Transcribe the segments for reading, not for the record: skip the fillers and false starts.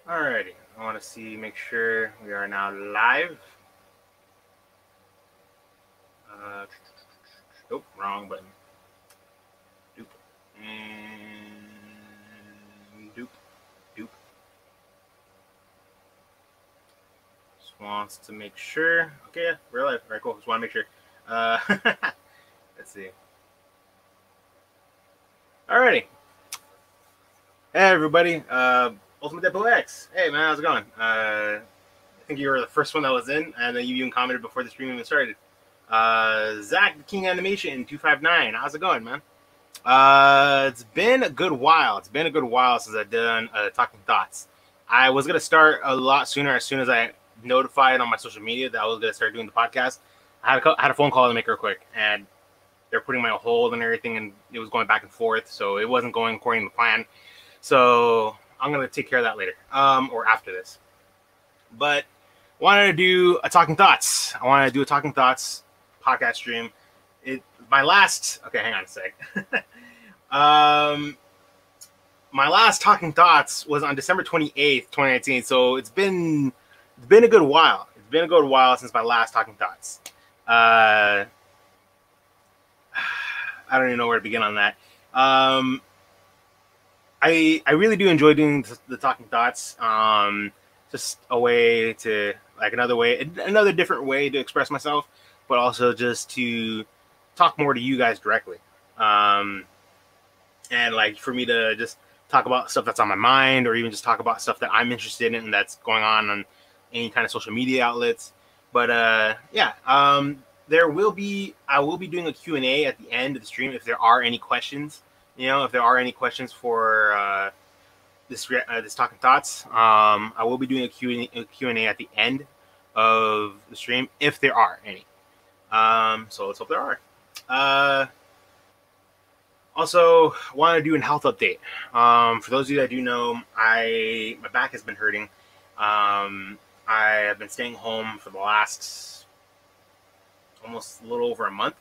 Alrighty, I want to make sure we are now live. Nope, wrong button. Doop. And doop. Doop. Just wants to make sure. Okay, yeah, we're live. Alright, cool. Just want to make sure. Let's see. Alrighty. Hey, everybody. Ultimate Deadpool X. Hey, man, how's it going? I think you were the first one that was in, and then you even commented before the stream even started. Zach, the King Animation 259. How's it going, man? It's been a good while. It's been a good while since I've done Talking Thoughts. I was gonna start a lot sooner as soon as I notified on my social media that I was gonna start doing the podcast. I had a phone call to make real quick, and they're putting my hold and everything, and it was going back and forth, so it wasn't going according to plan. So I'm gonna take care of that later, or after this. But wanted to do a Talking Thoughts. I want to do a Talking Thoughts podcast stream. My last. Okay, hang on a sec. My last Talking Thoughts was on December 28th, 2019. So it's been a good while. It's been a good while since my last Talking Thoughts. I don't even know where to begin on that. I really do enjoy doing the Talking Thoughts. Just a way to, like, another different way to express myself, but also just to talk more to you guys directly. And like for me to just talk about stuff that's on my mind, or even just talk about stuff that I'm interested in that's going on any kind of social media outlets. But yeah, I will be doing a Q&A at the end of the stream if there are any questions. If there are any questions for this Talking Thoughts, I will be doing a Q&A at the end of the stream if there are any. So let's hope there are. Also, want to do a health update. For those of you that do know, my back has been hurting. I have been staying home for the last almost a little over a month.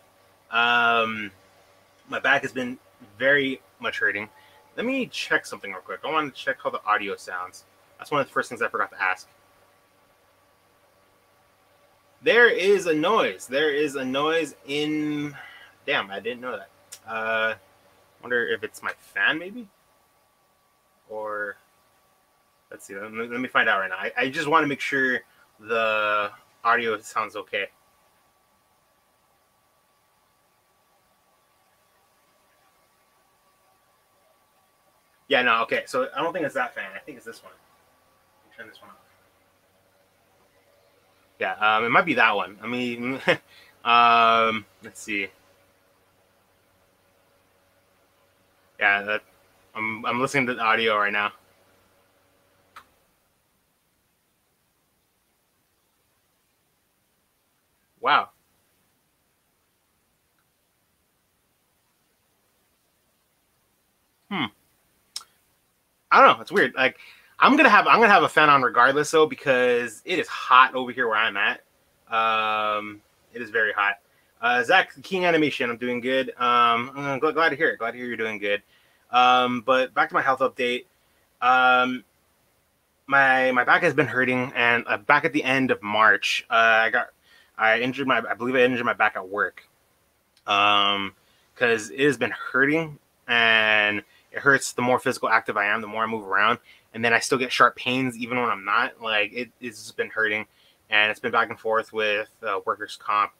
My back has been very much hurting. Let me check something real quick. I want to check how the audio sounds. That's one of the first things I forgot to ask. There is a noise. There is a noise in... Damn, I didn't know that. Wonder if it's my fan, maybe? Or... Let's see. Let me find out right now. I just want to make sure the audio sounds okay. Yeah, no, okay. So I don't think it's that fan. I think it's this one. Let me turn this one off. Yeah, it might be that one. I mean, let's see. Yeah, I'm listening to the audio right now. Wow. I don't know. It's weird. Like I'm gonna have a fan on regardless, though, because it is hot over here where I'm at. It is very hot. Zach, King Animation, I'm doing good. I'm glad to hear it. Glad to hear you're doing good. But back to my health update. My back has been hurting, and back at the end of March, I believe I injured my back at work. Because it has been hurting, and it hurts the more physical active I am, the more I move around, and then I still get sharp pains even when I'm not. Like it's just been hurting, and it's been back and forth with workers' comp,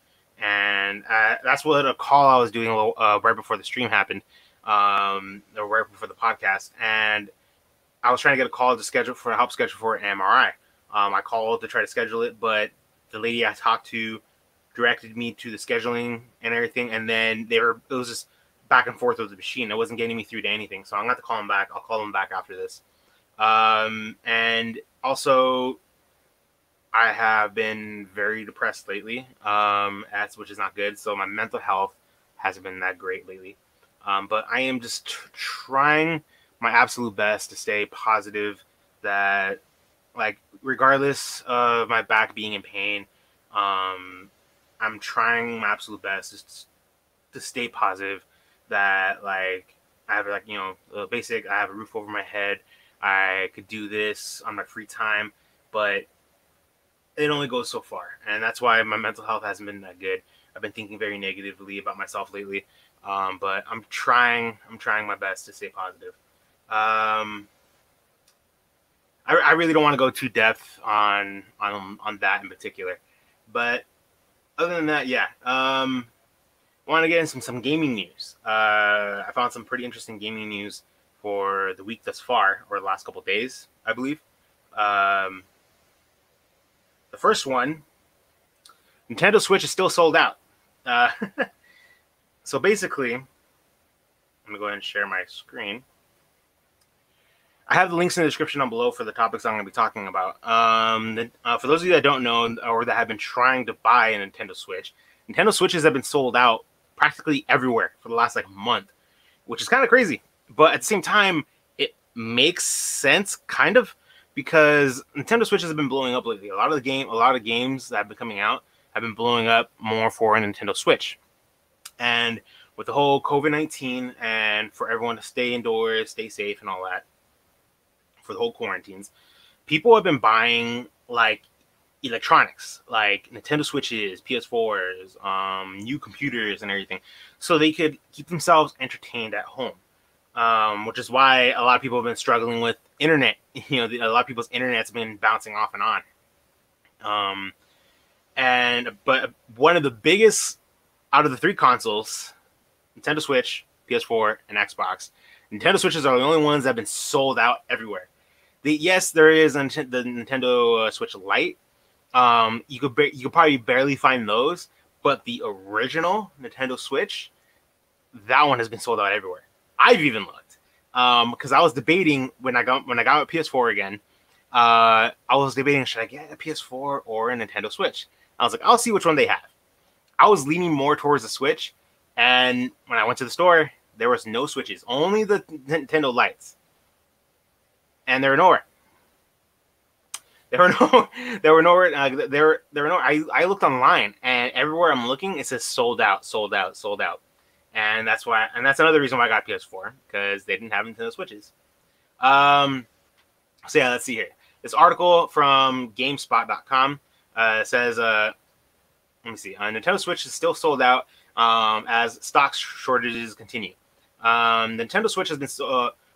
and that's what a call I was doing right before the stream happened, or right before the podcast, and I was trying to get a call to help schedule for an MRI. I called to try to schedule it, but the lady I talked to directed me to the scheduling and everything, and then it was just back and forth with the machine. It wasn't getting me through to anything, so I'm gonna have to call him back. I'll call him back after this. And also, I have been very depressed lately, which is not good. So my mental health hasn't been that great lately. But I am just trying my absolute best to stay positive. That, like, regardless of my back being in pain, I'm trying my absolute best just to stay positive. That, like, I have, like, basic. I have a roof over my head. I could do this on my free time, but it only goes so far, and that's why my mental health hasn't been that good. I've been thinking very negatively about myself lately, but I'm trying. I'm trying my best to stay positive. Um, I really don't want to go too depth on that in particular, but other than that, yeah. I want to get into some gaming news. I found some pretty interesting gaming news for the week thus far, or the last couple of days, I believe. Um, the first one, Nintendo Switch is still sold out. Uh, so basically, I'm gonna go ahead and share my screen. I have the links in the description down below for the topics I'm going to be talking about. For those of you that don't know or that have been trying to buy a Nintendo Switch, Nintendo Switches have been sold out practically everywhere for the last like month, which is kind of crazy. But at the same time, it makes sense, kind of, because Nintendo Switches have been blowing up lately. A lot of games that have been coming out have been blowing up more for a Nintendo Switch, and with the whole COVID-19 and for everyone to stay indoors, stay safe, and all that, for the whole quarantines, people have been buying like electronics, like Nintendo Switches, PS4s, new computers, and everything, so they could keep themselves entertained at home. Which is why a lot of people have been struggling with internet. A lot of people's internet's been bouncing off and on. But one of the biggest out of the three consoles, Nintendo Switch, PS4, and Xbox, Nintendo Switches are the only ones that have been sold out everywhere. Yes, there is the Nintendo Switch Lite. You could probably barely find those, but the original Nintendo Switch, that one has been sold out everywhere. I've even looked, because I was debating when I got a PS4 again. I was debating, should I get a PS4 or a Nintendo Switch? I was like, I'll see which one they have. I was leaning more towards the Switch, and when I went to the store, there was no Switches, only the Nintendo Lites, and they were nowhere. There were no, there were nowhere. There were no. I looked online, and everywhere I'm looking, it says sold out, sold out, sold out, and that's why. And that's another reason why I got PS4, because they didn't have Nintendo Switches. So yeah, let's see here. This article from GameSpot.com says, let me see. Nintendo Switch is still sold out as stock shortages continue. Nintendo Switch has been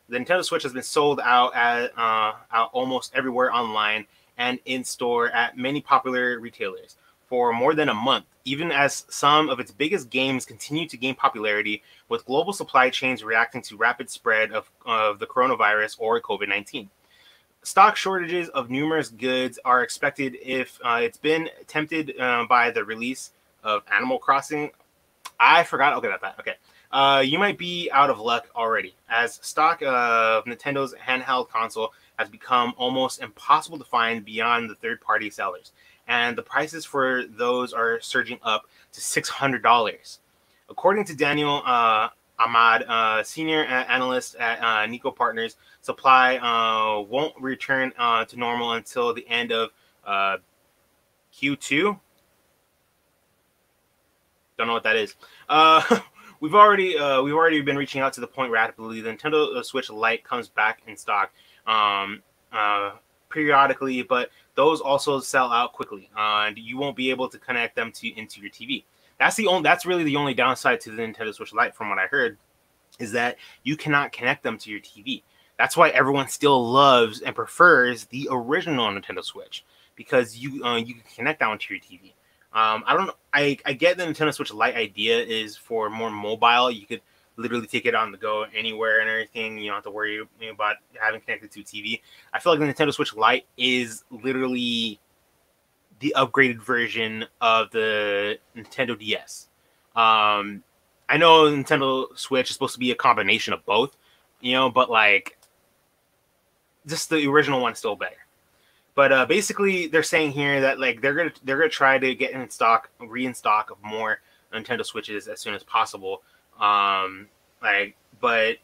the Nintendo Switch has been sold out at out almost everywhere online and in store at many popular retailers for more than a month, even as some of its biggest games continue to gain popularity, with global supply chains reacting to rapid spread of the coronavirus or COVID-19. Stock shortages of numerous goods are expected if it's been tempted by the release of Animal Crossing. I forgot. Okay, about that. Okay. You might be out of luck already, as stock of Nintendo's handheld console has become almost impossible to find beyond the third-party sellers, and the prices for those are surging up to $600. According to Daniel Ahmad, senior analyst at Nico Partners, supply won't return to normal until the end of Q2. Don't know what that is. We've already been reaching out to the point rapidly. The Nintendo Switch Lite comes back in stock periodically, but those also sell out quickly, and you won't be able to connect them into your TV. That's really the only downside to the Nintendo Switch Lite, from what I heard, is that you cannot connect them to your TV. That's why everyone still loves and prefers the original Nintendo Switch, because you can connect that one to your TV. I get the Nintendo Switch Lite idea is for more mobile. You could literally take it on the go anywhere and everything. You don't have to worry about having connected to a TV. I feel like the Nintendo Switch Lite is literally the upgraded version of the Nintendo DS. I know Nintendo Switch is supposed to be a combination of both, but like, just the original one's still better. But basically, they're saying here that like they're gonna try to get in stock, re-in-stock of more Nintendo Switches as soon as possible. But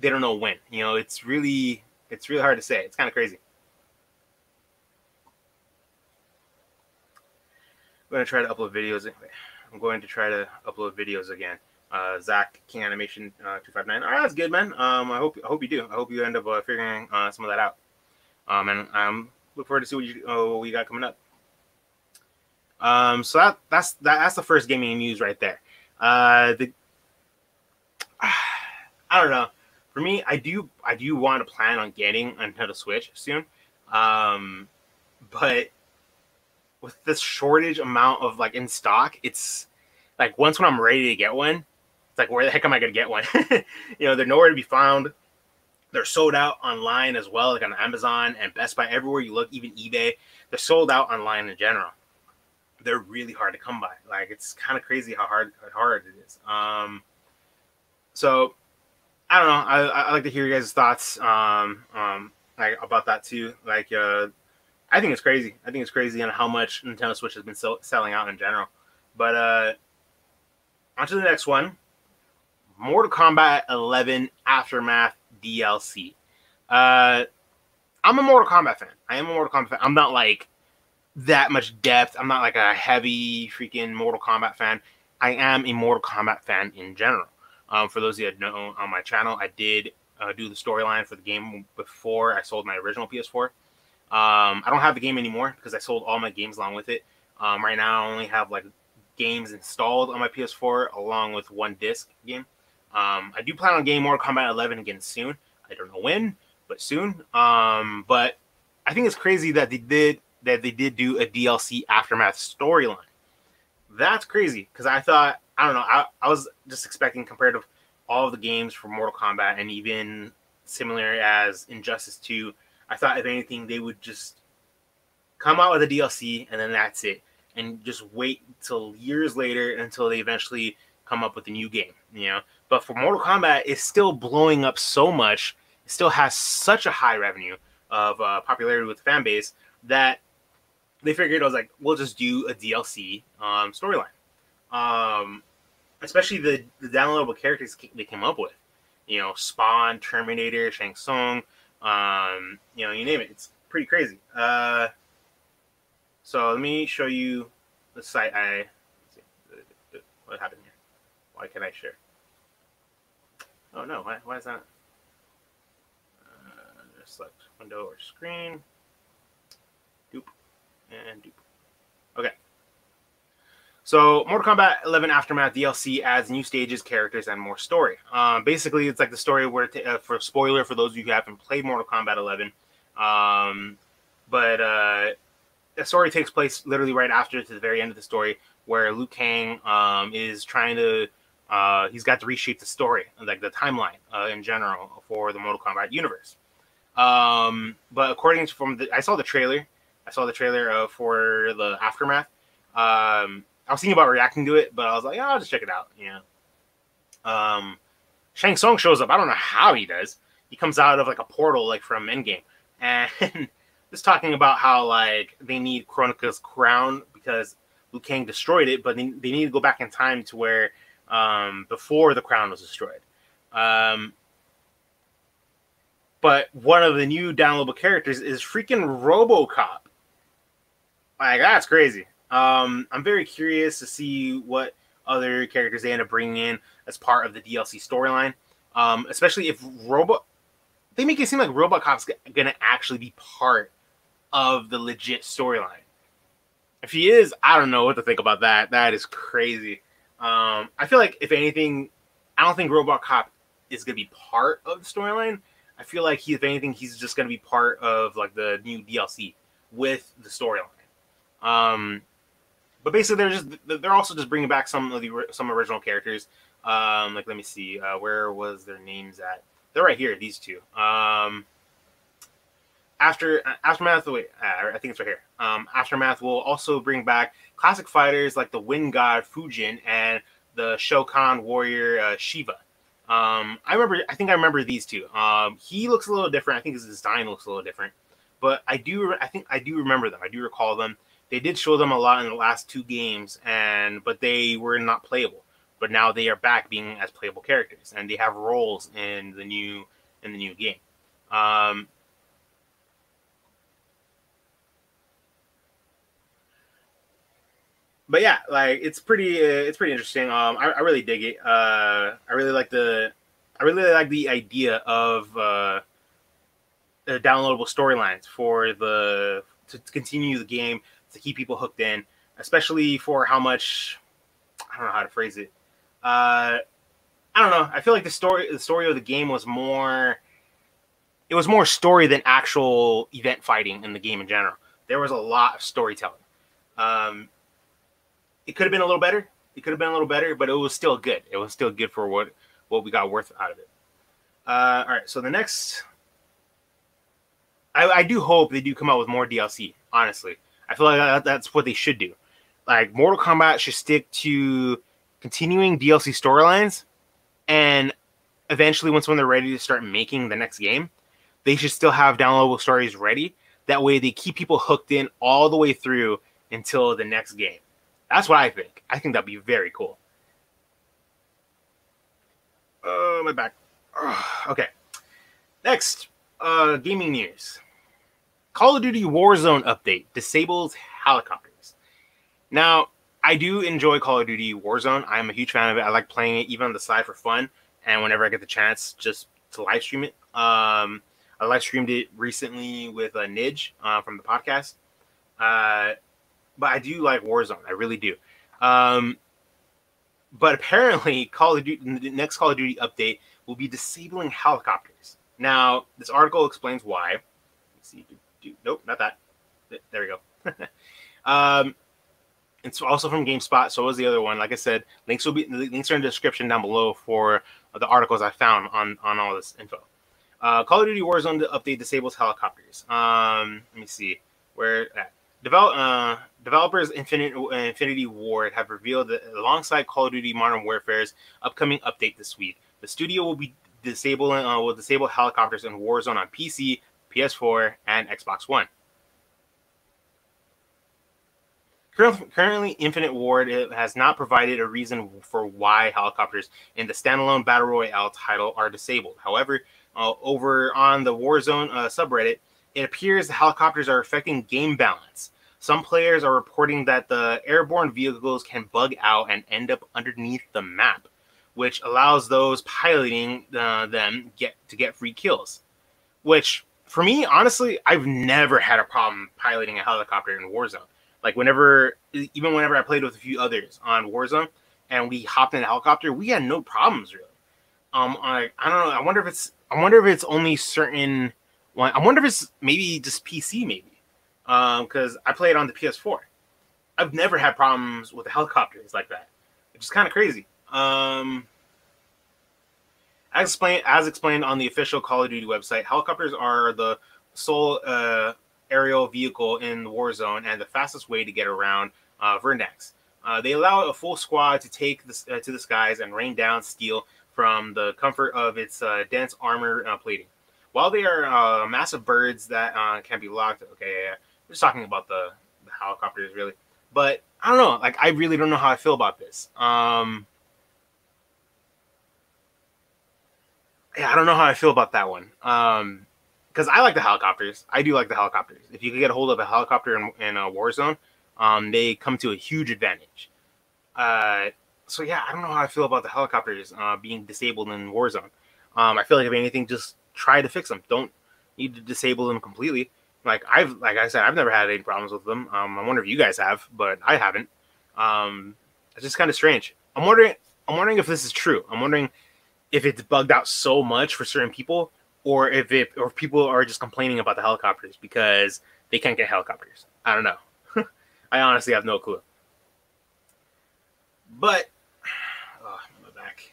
they don't know when. It's really hard to say. It's kind of crazy. I'm going to try to upload videos. I'm going to try to upload videos again. Zach King Animation 259. All right, that's good, man. I hope you do. I hope you end up figuring some of that out. And I'm look forward to see what you got coming up. So that's the first gaming news right there. I don't know. For me, I do want to plan on getting a Nintendo Switch soon. But with this shortage amount of like in stock, it's like once when I'm ready to get one, it's like where the heck am I gonna get one? They're nowhere to be found. They're sold out online as well, like on Amazon and Best Buy. Everywhere you look, even eBay, they're sold out online in general. They're really hard to come by. Like it's kind of crazy how hard it is. So I don't know. I like to hear your guys' thoughts like about that too. Like I think it's crazy. I think it's crazy on how much Nintendo Switch has been selling out in general. But on to the next one. Mortal Kombat 11 Aftermath DLC. I'm a Mortal Kombat fan. I am a Mortal Kombat fan. I'm not like that much depth. I'm not like a heavy freaking Mortal Kombat fan. I am a Mortal Kombat fan in general. For those of you that know on my channel, I did do the storyline for the game before I sold my original PS4. I don't have the game anymore because I sold all my games along with it. Right now, I only have like games installed on my PS4 along with one disc game. I do plan on getting Mortal Kombat 11 again soon. I don't know when, but soon. But I think it's crazy that they did do a DLC Aftermath storyline. That's crazy because I thought, I don't know, I was just expecting compared to all of the games for Mortal Kombat and even similar as Injustice 2, I thought if anything they would just come out with a DLC and then that's it, and just wait till years later until they eventually come up with a new game, But for Mortal Kombat, it's still blowing up so much. It still has such a high revenue of popularity with the fan base that they figured, I was like, we'll just do a DLC storyline. Especially the downloadable characters they came up with. Spawn, Terminator, Shang Tsung, you name it. It's pretty crazy. So let me show you the site. What happened here? Why can't I share? Oh no, why is that? Just select window or screen. Doop. And doop. Okay. So, Mortal Kombat 11 Aftermath DLC adds new stages, characters, and more story. Basically, it's like the story where, for spoiler for those of you who haven't played Mortal Kombat 11, but the story takes place literally right after, to the very end of the story, where Liu Kang is trying to, he's got to reshape the story, like the timeline in general for the Mortal Kombat universe. But according to I saw the trailer for the Aftermath. I was thinking about reacting to it, but I was like, I'll just check it out. Shang Tsung shows up. I don't know how he does. He comes out of like a portal, like from Endgame, and just talking about how like they need Kronika's crown because Liu Kang destroyed it, but they need to go back in time to where before the crown was destroyed. But one of the new downloadable characters is freaking RoboCop. Like, that's crazy. I'm very curious to see what other characters they end up bringing in as part of the DLC storyline. Especially if they make it seem like RoboCop's gonna actually be part of the legit storyline. If he is, I don't know what to think about that. That is crazy. I feel like if anything, I don't think RoboCop is gonna be part of the storyline. I feel like if anything, he's just gonna be part of like the new DLC with the storyline. But basically, they're also just bringing back some original characters. Like, let me see, where was their names at? They're right here. These two. Aftermath. Wait, I think it's right here. Aftermath will also bring back classic fighters like the Wind God Fujin and the Shokan warrior Shiva. I think I remember these two. He looks a little different. I think his design looks a little different, but I think I do remember them. I do recall them. They did show them a lot in the last two games, but they were not playable. But now they are back being as playable characters, and they have roles in the new game. But yeah, like it's pretty interesting. I really dig it. I really like the idea of downloadable storylines for the to continue the game, to keep people hooked in, especially for how much, I don't know how to phrase it. Uh, I don't know. I feel like the story of the game was more, it was more story than actual event fighting in the game in general. There was a lot of storytelling. Um, it could have been a little better. It could have been a little better, but it was still good. It was still good for what we got worth out of it. All right, so the next, I do hope they do come out with more DLC. Honestly, I feel like that's what they should do. Like Mortal Kombat should stick to continuing DLC storylines, and eventually, when they're ready to start making the next game, they should still have downloadable stories ready. That way, they keep people hooked in all the way through until the next game. That's what I think. I think that'd be very cool. My back. Okay. Next, gaming news. Call of Duty Warzone update disables helicopters. Now, I do enjoy Call of Duty Warzone. I'm a huge fan of it. I like playing it even on the side for fun, and whenever I get the chance, just to live stream it. I live streamed it recently with Nidge from the podcast. But I do like Warzone. I really do. But apparently, the next Call of Duty update will be disabling helicopters. Now, this article explains why. Let's see. Nope, not that. There we go. It's also from GameSpot. So was the other one. Like I said, links are in the description down below for the articles I found on all this info. Call of Duty Warzone update disables helicopters. Let me see where at. Developers Infinity Ward have revealed that alongside Call of Duty Modern Warfare's upcoming update this week, the studio will disable helicopters in Warzone on PC, PS4, and Xbox One. Currently, Infinite Ward has not provided a reason for why helicopters in the standalone Battle Royale title are disabled. However, over on the Warzone subreddit, it appears the helicopters are affecting game balance. Some players are reporting that the airborne vehicles can bug out and end up underneath the map, which allows those piloting them to get free kills. Which, for me, honestly, I've never had a problem piloting a helicopter in Warzone. Like even whenever I played with a few others on Warzone and we hopped in a helicopter, we had no problems really. I don't know. I wonder if it's only certain. I wonder if it's maybe just PC, maybe, because I play it on the PS4. I've never had problems with the helicopters like that, which is kind of crazy. As explained on the official Call of Duty website, helicopters are the sole aerial vehicle in the Warzone and the fastest way to get around Vernax. They allow a full squad to take to the skies and rain down steel from the comfort of its dense armor plating. While they are massive birds that can be locked, okay, yeah, we're just talking about the helicopters, really. But I don't know. Like, I really don't know how I feel about this. Yeah, I don't know how I feel about that one. Because I like the helicopters. I do like the helicopters. If you could get a hold of a helicopter in a Warzone, they come to a huge advantage. So yeah, I don't know how I feel about the helicopters being disabled in Warzone. I feel like if anything, just try to fix them. Don't need to disable them completely. Like I said, I've never had any problems with them. I wonder if you guys have, but I haven't. It's just kind of strange. I'm wondering if this is true. I'm wondering if it's bugged out so much for certain people, or if people are just complaining about the helicopters because they can't get helicopters. I don't know. I honestly have no clue. But my back.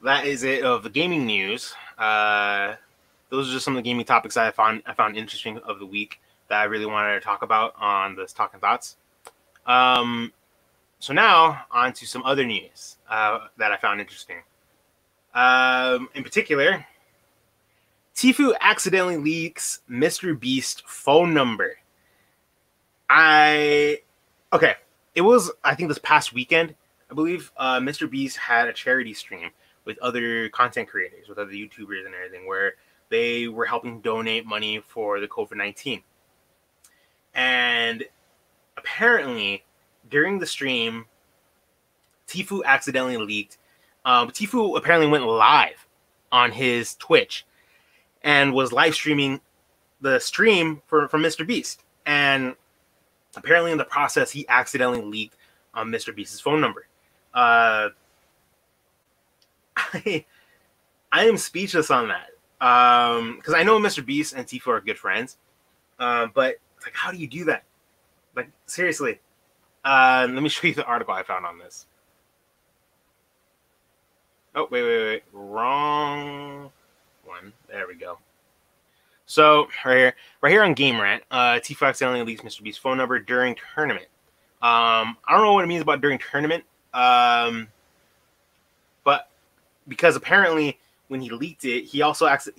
That is it of the gaming news. Those are just some of the gaming topics I found interesting of the week that I really wanted to talk about on this Talking Thoughts. So now on to some other news that I found interesting. In particular, Tfue accidentally leaks Mr. Beast phone number. It was, I think, this past weekend, I believe, Mr. Beast had a charity stream with other content creators, with other YouTubers and everything, where they were helping donate money for the COVID-19. And apparently, during the stream, Tfue accidentally leaked. Tfue apparently went live on his Twitch and was live streaming the stream from Mr. Beast. And apparently, in the process, he accidentally leaked Mr. Beast's phone number. I am speechless on that. Because I know Mr. Beast and Tfue are good friends. But it's like, how do you do that? Like, seriously. Let me show you the article I found on this. Oh, wait. Wrong one. There we go. So, right here on Game Rant, Tfue accidentally leaks Mr. Beast's phone number during tournament. I don't know what it means about during tournament. But because apparently when he leaked it, he also but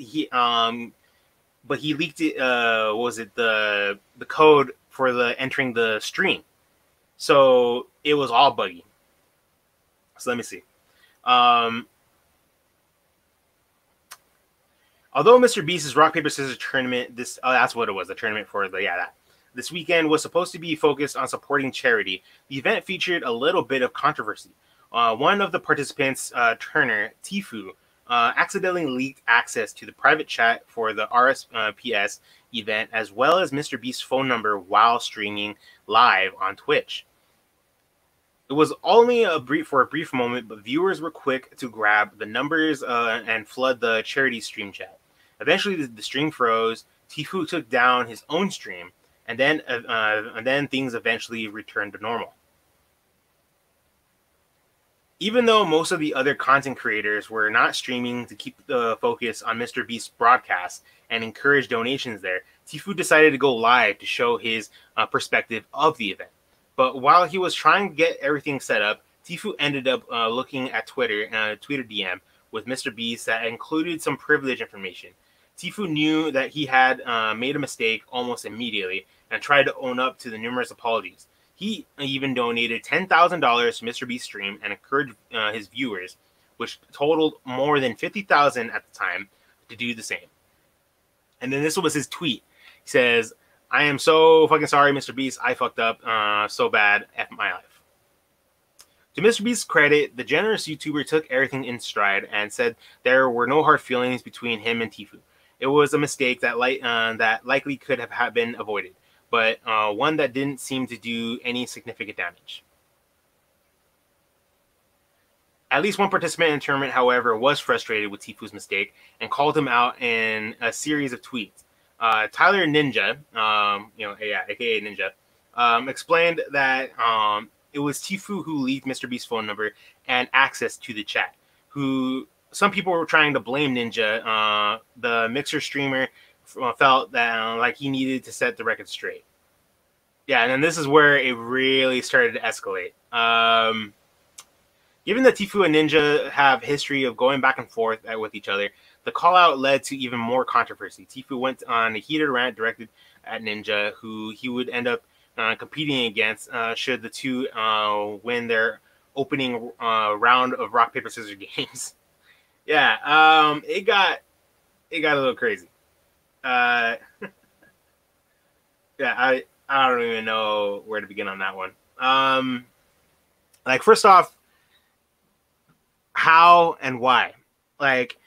he leaked it, what was it, the code for the entering the stream. So it was all buggy. So let me see. Although Mr. Beast's Rock, Paper, Scissors tournament, that's what it was, the tournament for this weekend was supposed to be focused on supporting charity, the event featured a little bit of controversy. One of the participants, Turner, Tfue, accidentally leaked access to the private chat for the RSPS event, as well as Mr. Beast's phone number while streaming live on Twitch. It was only for a brief moment, but viewers were quick to grab the numbers and flood the charity stream chat. Eventually, the stream froze. Tfue took down his own stream, and then things eventually returned to normal. Even though most of the other content creators were not streaming to keep the focus on Mr. Beast's broadcast and encourage donations there, Tfue decided to go live to show his perspective of the event. But while he was trying to get everything set up, Tfue ended up looking at Twitter DM with Mr. Beast that included some privilege information. Tfue knew that he had made a mistake almost immediately and tried to own up to the numerous apologies. He even donated $10,000 to Mr. Beast's stream and encouraged his viewers, which totaled more than 50,000 at the time, to do the same. And then this was his tweet. He says, "I am so fucking sorry, Mr. Beast. I fucked up so bad. F my life." To Mr. Beast's credit, the generous YouTuber took everything in stride and said there were no hard feelings between him and Tfue. It was a mistake that likely could have been avoided, but one that didn't seem to do any significant damage. At least one participant in the tournament, however, was frustrated with Tfue's mistake and called him out in a series of tweets. Tyler Ninja, aka Ninja, explained that it was Tfue who leaked Mr. Beast's phone number and access to the chat. Some people were trying to blame Ninja. The Mixer streamer felt that like he needed to set the record straight. Yeah, and then this is where it really started to escalate. Given that Tfue and Ninja have history of going back and forth with each other, the call-out led to even more controversy. Tfue went on a heated rant directed at Ninja, who he would end up competing against should the two win their opening round of rock, paper, scissors games. Yeah, it got a little crazy. Yeah, I don't even know where to begin on that one. Like, first off, how and why? Like,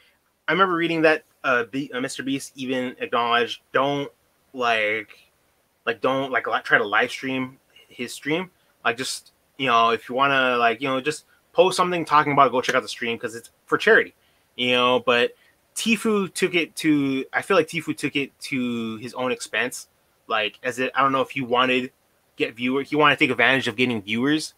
I remember reading that Mr. Beast even acknowledged don't try to live stream his stream. Like, just, if you want to, just post something talking about it, go check out the stream because it's for charity, But Tfue took it to, I feel like Tfue took it to his own expense. Like, I don't know if he wanted to take advantage of getting viewers,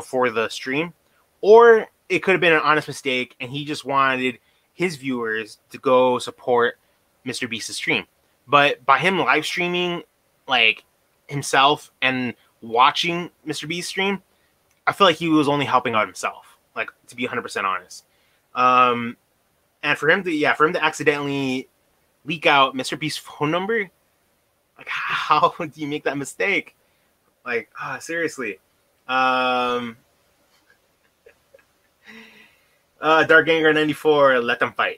for the stream, or it could have been an honest mistake and he just wanted his viewers to go support Mr. Beast's stream. But by him live streaming, like, himself and watching Mr. Beast stream, I feel like he was only helping out himself, like, to be 100% honest. And for him to accidentally leak out Mr. Beast's phone number, like, how do you make that mistake? Like, seriously. Dark Anger 94, let them fight.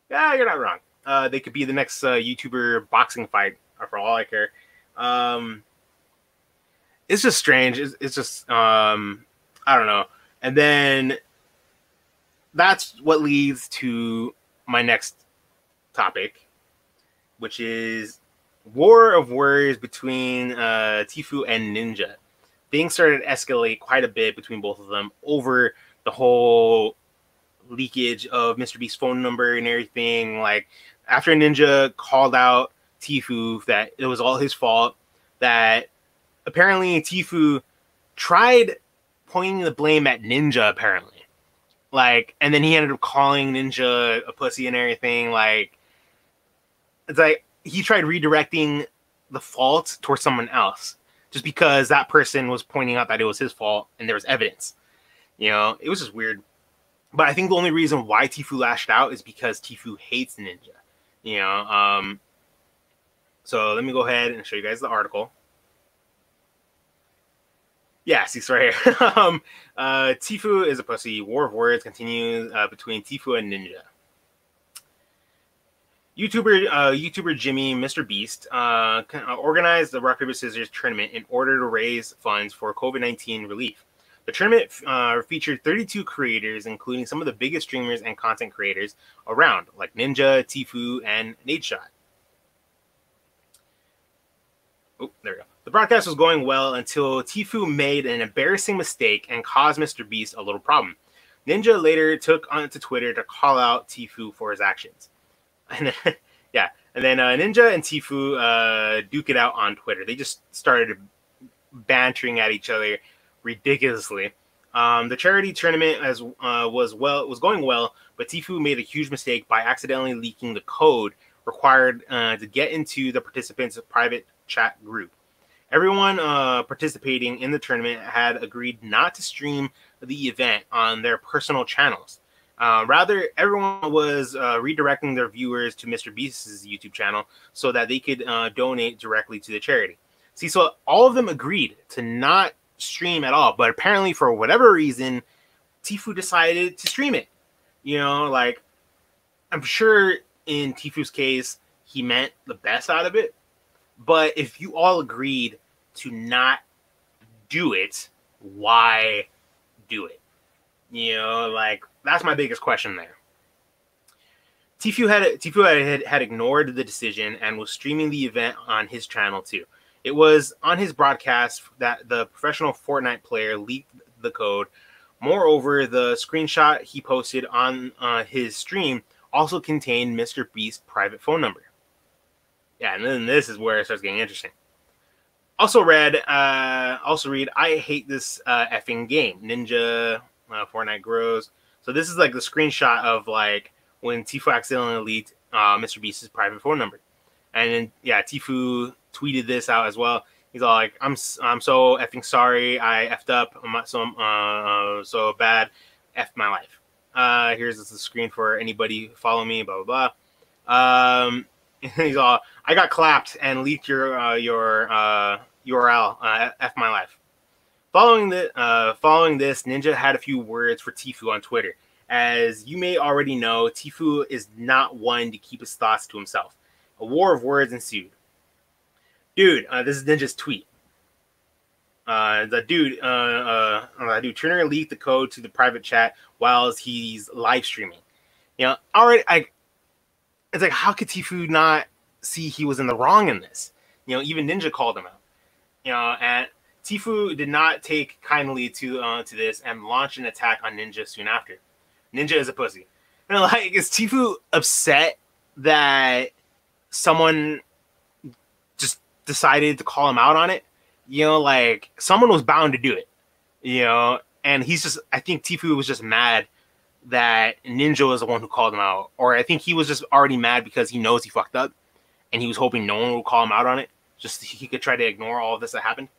Yeah, you're not wrong. They could be the next YouTuber boxing fight all I care. It's just strange. It's just I don't know. And then that's what leads to my next topic, which is war of words between Tfue and Ninja. Things started to escalate quite a bit between both of them over the whole leakage of Mr. Beast's phone number and everything. Like, after Ninja called out Tfue that it was all his fault, that apparently Tfue tried pointing the blame at Ninja, apparently. Like, and then he ended up calling Ninja a pussy and everything. Like, it's like he tried redirecting the fault towards someone else just because that person was pointing out that it was his fault and there was evidence. You know, it was just weird. But I think the only reason why Tfue lashed out is because Tfue hates Ninja. You know, so let me go ahead and show you guys the article. Yeah, see, it's right here. Tfue is a pussy. War of words continues between Tfue and Ninja. YouTuber Jimmy, Mr. Beast, organized the rock, paper, scissors tournament in order to raise funds for COVID-19 relief. The tournament featured 32 creators, including some of the biggest streamers and content creators around, like Ninja, Tfue, and Nadeshot. Oh, there we go. The broadcast was going well until Tfue made an embarrassing mistake and caused Mr. Beast a little problem. Ninja later took onto Twitter to call out Tfue for his actions. And then, yeah, and then Ninja and Tfue duke it out on Twitter. They just started bantering at each other ridiculously. The charity tournament was going well, but Tfue made a huge mistake by accidentally leaking the code required to get into the participants' private chat group. Everyone participating in the tournament had agreed not to stream the event on their personal channels. Rather, everyone was redirecting their viewers to Mr. Beast's YouTube channel so that they could donate directly to the charity. See, so all of them agreed to not stream at all, but apparently for whatever reason, Tfue decided to stream it. You know, like, I'm sure in Tfue's case, he meant the best out of it. But if you all agreed to not do it, why do it? You know, like, that's my biggest question there. Tfue had ignored the decision and was streaming the event on his channel too. It was on his broadcast that the professional Fortnite player leaked the code. Moreover, the screenshot he posted on his stream also contained Mr. Beast's private phone number. Yeah, and then this is where it starts getting interesting. Also read, I hate this effing game. Ninja, Fortnite grows. So this is like the screenshot of like when Tfue accidentally leaked Mr. Beast's private phone number. And then, yeah, Tfue tweeted this out as well. He's all like, I'm so effing sorry. I effed up. I'm so bad. F my life. Here's the screen for anybody follow me, blah, blah, blah. He's all, I got clapped and leaked your URL. F my life. Following this, Ninja had a few words for Tfue on Twitter. As you may already know, Tfue is not one to keep his thoughts to himself. A war of words ensued. Dude, this is Ninja's tweet. The dude Turner leaked the code to the private chat while he's live streaming. You know, already, it's like, how could Tfue not see he was in the wrong in this? You know, even Ninja called him out. You know, and Tfue did not take kindly to this and launched an attack on Ninja soon after. Ninja is a pussy. And like, is Tfue upset that someone just decided to call him out on it? You know, like, someone was bound to do it. You know, and he's just, I think Tfue was just mad that Ninja was the one who called him out. Or I think he was just already mad because he knows he fucked up and he was hoping no one would call him out on it. Just he could try to ignore all of this that happened.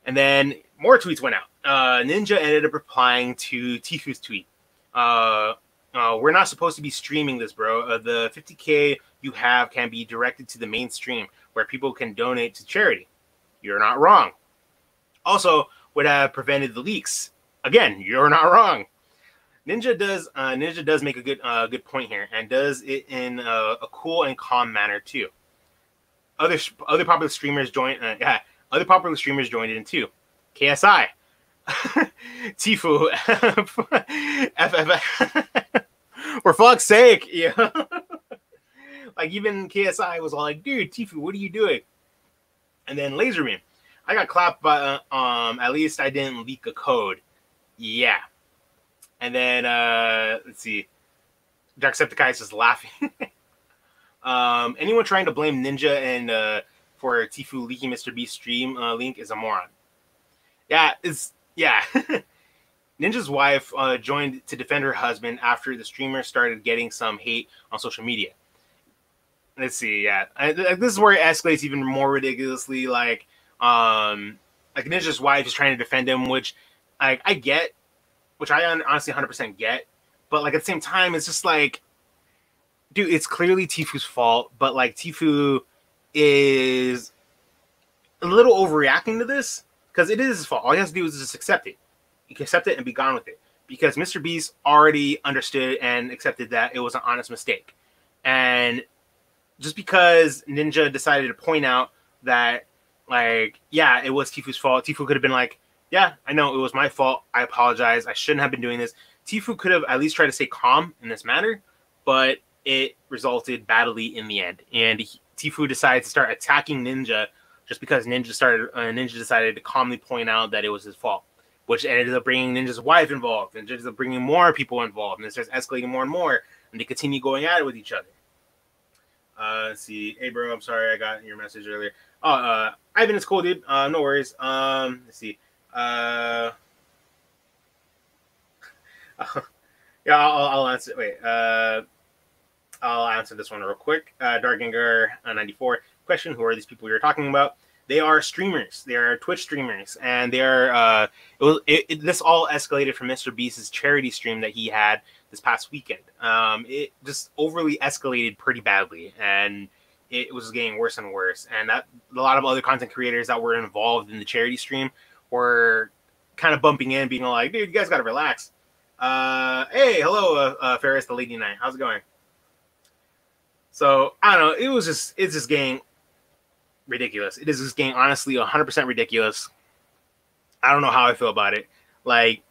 And then more tweets went out. Ninja ended up replying to Tfue's tweet. We're not supposed to be streaming this, bro. The 50K you have can be directed to the mainstream where people can donate to charity. You're not wrong. Also, would have prevented the leaks. Again, you're not wrong. Ninja does make a good point here and does it in a cool and calm manner too. other popular streamers joined. Other popular streamers joined in too. KSI, Tfue, FF. For fuck's sake, yeah. Like even KSI was all like, "Dude, Tfue, what are you doing?" And then Laserman, I got clapped by. At least I didn't leak a code. Yeah. And then let's see, Jacksepticeye is just laughing. Anyone trying to blame Ninja and for Tfue leaking Mr. Beast's stream link is a moron. Yeah, Ninja's wife joined to defend her husband after the streamer started getting some hate on social media. Let's see, yeah, this is where it escalates even more ridiculously. Like Ninja's wife is trying to defend him, which I get, which I honestly 100% get, but like at the same time, it's just like, dude, it's clearly Tfue's fault, but like Tfue is a little overreacting to this because it is his fault. All he has to do is just accept it. You can accept it and be gone with it because Mr. Beast already understood and accepted that it was an honest mistake. And just because Ninja decided to point out that, like, yeah, it was Tfue's fault, Tfue could have been like, yeah, I know it was my fault. I apologize. I shouldn't have been doing this. Tfue could have at least tried to stay calm in this matter, but it resulted badly in the end. And Tfue decided to start attacking Ninja just because Ninja decided to calmly point out that it was his fault, which ended up bringing Ninja's wife involved, and ended up bringing more people involved, and it starts escalating more and more, and they continue going at it with each other. Let's see. Hey, bro, I'm sorry I got your message earlier. Oh, Ivan, it's cool, dude. No worries. Let's see. Yeah, I'll answer. Wait. I'll answer this one real quick. Darkinger 94 question: who are these people you're talking about? They are streamers. They are Twitch streamers, and they are. This all escalated from Mr. Beast's charity stream that he had this past weekend. It just overly escalated pretty badly, and it was getting worse and worse. And that a lot of other content creators that were involved in the charity stream were kind of bumping in, being like, "Dude, you guys gotta relax." Hey, hello, Ferris the Lady Knight. How's it going? So I don't know. It's just getting ridiculous. It is just getting honestly 100% ridiculous. I don't know how I feel about it. Like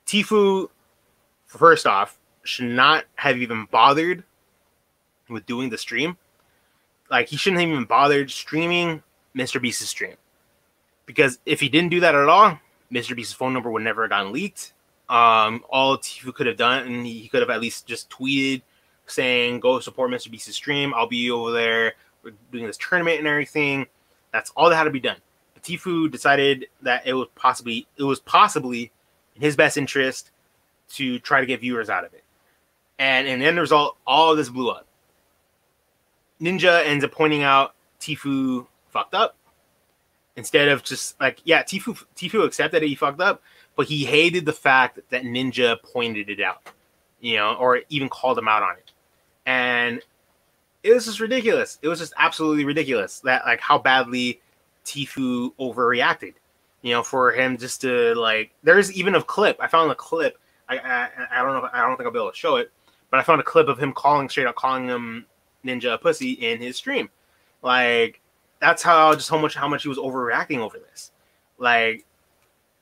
Tfue, first off, should not have even bothered with doing the stream. Like he shouldn't have even bothered streaming Mr. Beast's stream, because if he didn't do that at all, Mr. Beast's phone number would never have gotten leaked. All Tfue could have done, and he could have at least just tweeted saying, "Go support Mr. Beast's stream. I'll be over there. We're doing this tournament and everything." That's all that had to be done. But Tfue decided that it was possibly in his best interest to try to get viewers out of it. And in the end result, all of this blew up. Ninja ends up pointing out Tfue fucked up. Instead of just like, yeah, Tfue accepted that he fucked up, but he hated the fact that Ninja pointed it out, or even called him out on it. And it was just ridiculous. It was just absolutely ridiculous that like how badly Tfue overreacted. For him just to like, there's even a clip. I found a clip. I don't know. I don't think I'll be able to show it, but I found a clip of him straight up calling him Ninja a pussy in his stream. Like that's how much he was overreacting over this. Like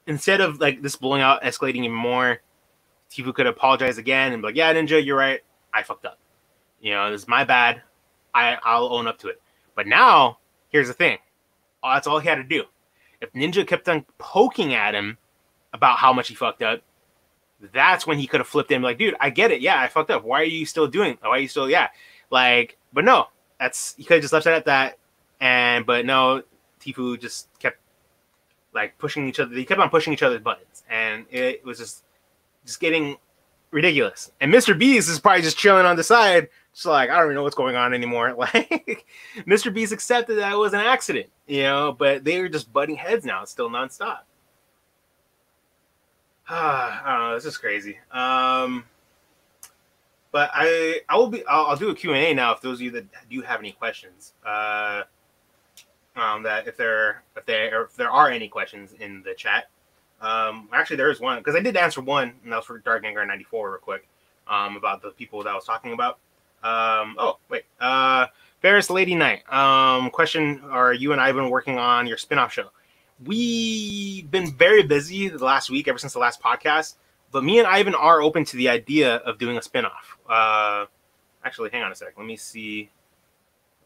instead of like this blowing out, escalating even more, Tfue could apologize again and be like, "Yeah, Ninja, you're right. I fucked up. This is my bad. I'll own up to it." But now, here's the thing. That's all he had to do. If Ninja kept on poking at him about how much he fucked up, that's when he could have flipped in like, "Dude, I get it. Yeah, I fucked up. Why are you still doing? Why are you still, yeah." Like, but no, he could have just left it at that. But no, Tfue just kept like pushing each other. They kept on pushing each other's buttons, and it was just getting ridiculous. And Mr. Beast is probably just chilling on the side, just like, I don't even know what's going on anymore. Like Mr. Beast accepted that it was an accident, but they were just butting heads now. It's still nonstop. I don't know. This is crazy. But I'll do a Q&A now if those of you that do have any questions. That if there are any questions in the chat. Actually, there is one because I did answer one, and that was for Dark Anger 94 real quick. About the people that I was talking about. Oh wait. Ferris Lady Knight. Question: Are you and Ivan working on your spin-off show? We've been very busy the last week, ever since the last podcast. But me and Ivan are open to the idea of doing a spin-off. Actually, hang on a sec. Let me see.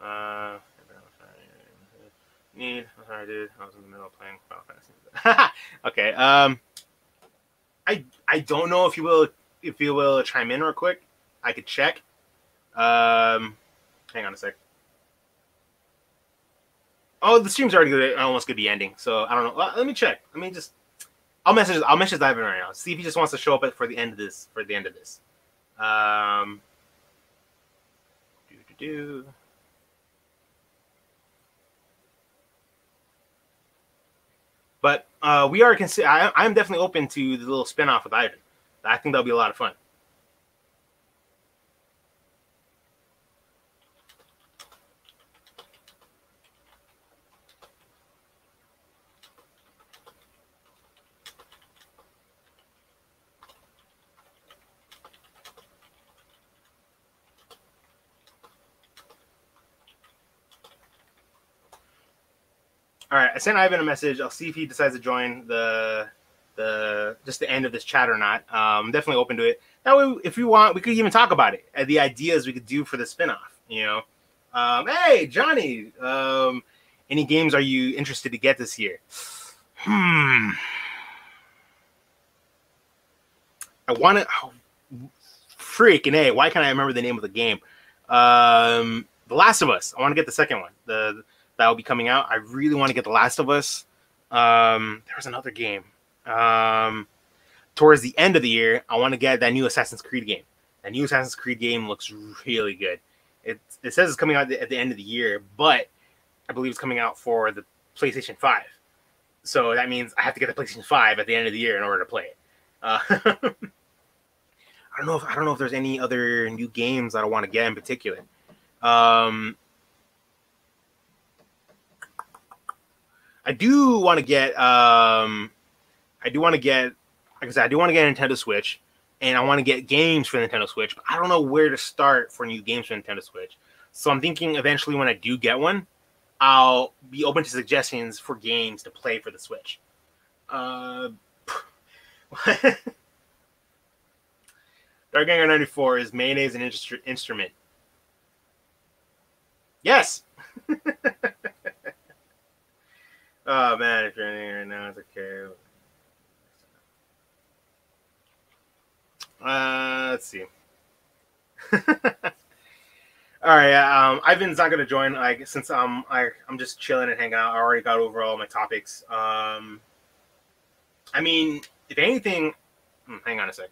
Sorry, dude. I was in the middle of playing Final Fantasy. Okay. I don't know if you will chime in real quick. I could check. Hang on a sec. Oh, the stream's already almost gonna be ending, so I don't know. Let me check. I'll message Ivan right now. See if he just wants to show up for the end of this. But we are I'm definitely open to the little spin-off with Ivan. I think that'll be a lot of fun. All right, I sent Ivan a message. I'll see if he decides to join the end of this chat or not. I'm definitely open to it. That way, if we want, we could even talk about it. The ideas we could do for the spinoff. Hey Johnny, any games are you interested to get this year? I want to. Oh, freaking A! Why can't I remember the name of the game? The Last of Us. I want to get the second one. That will be coming out. I really want to get The Last of Us. There was another game. Towards the end of the year, I want to get that new Assassin's Creed game. That new Assassin's Creed game looks really good. It says it's coming out at the end of the year, but I believe it's coming out for the PlayStation 5. So that means I have to get the PlayStation 5 at the end of the year in order to play it. I don't know if there's any other new games that I want to get in particular. I do want to get like I said, I do want to get a Nintendo Switch, and I want to get games for the Nintendo Switch, but I don't know where to start for new games for Nintendo Switch. So I'm thinking eventually when I do get one, I'll be open to suggestions for games to play for the Switch. Dark Ganger 94 is mayonnaise an instrument. Yes. Oh man, if you're in right now, it's okay. Let's see. All right, Ivan's not gonna join. Since I'm just chilling and hanging out. I already got over all my topics. I mean, if anything, hang on a sec.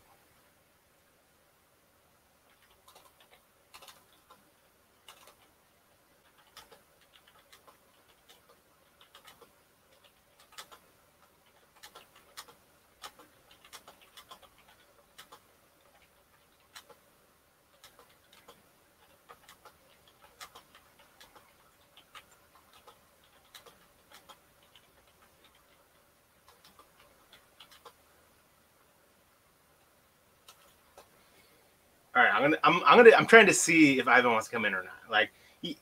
All right, I'm trying to see if Ivan wants to come in or not. Like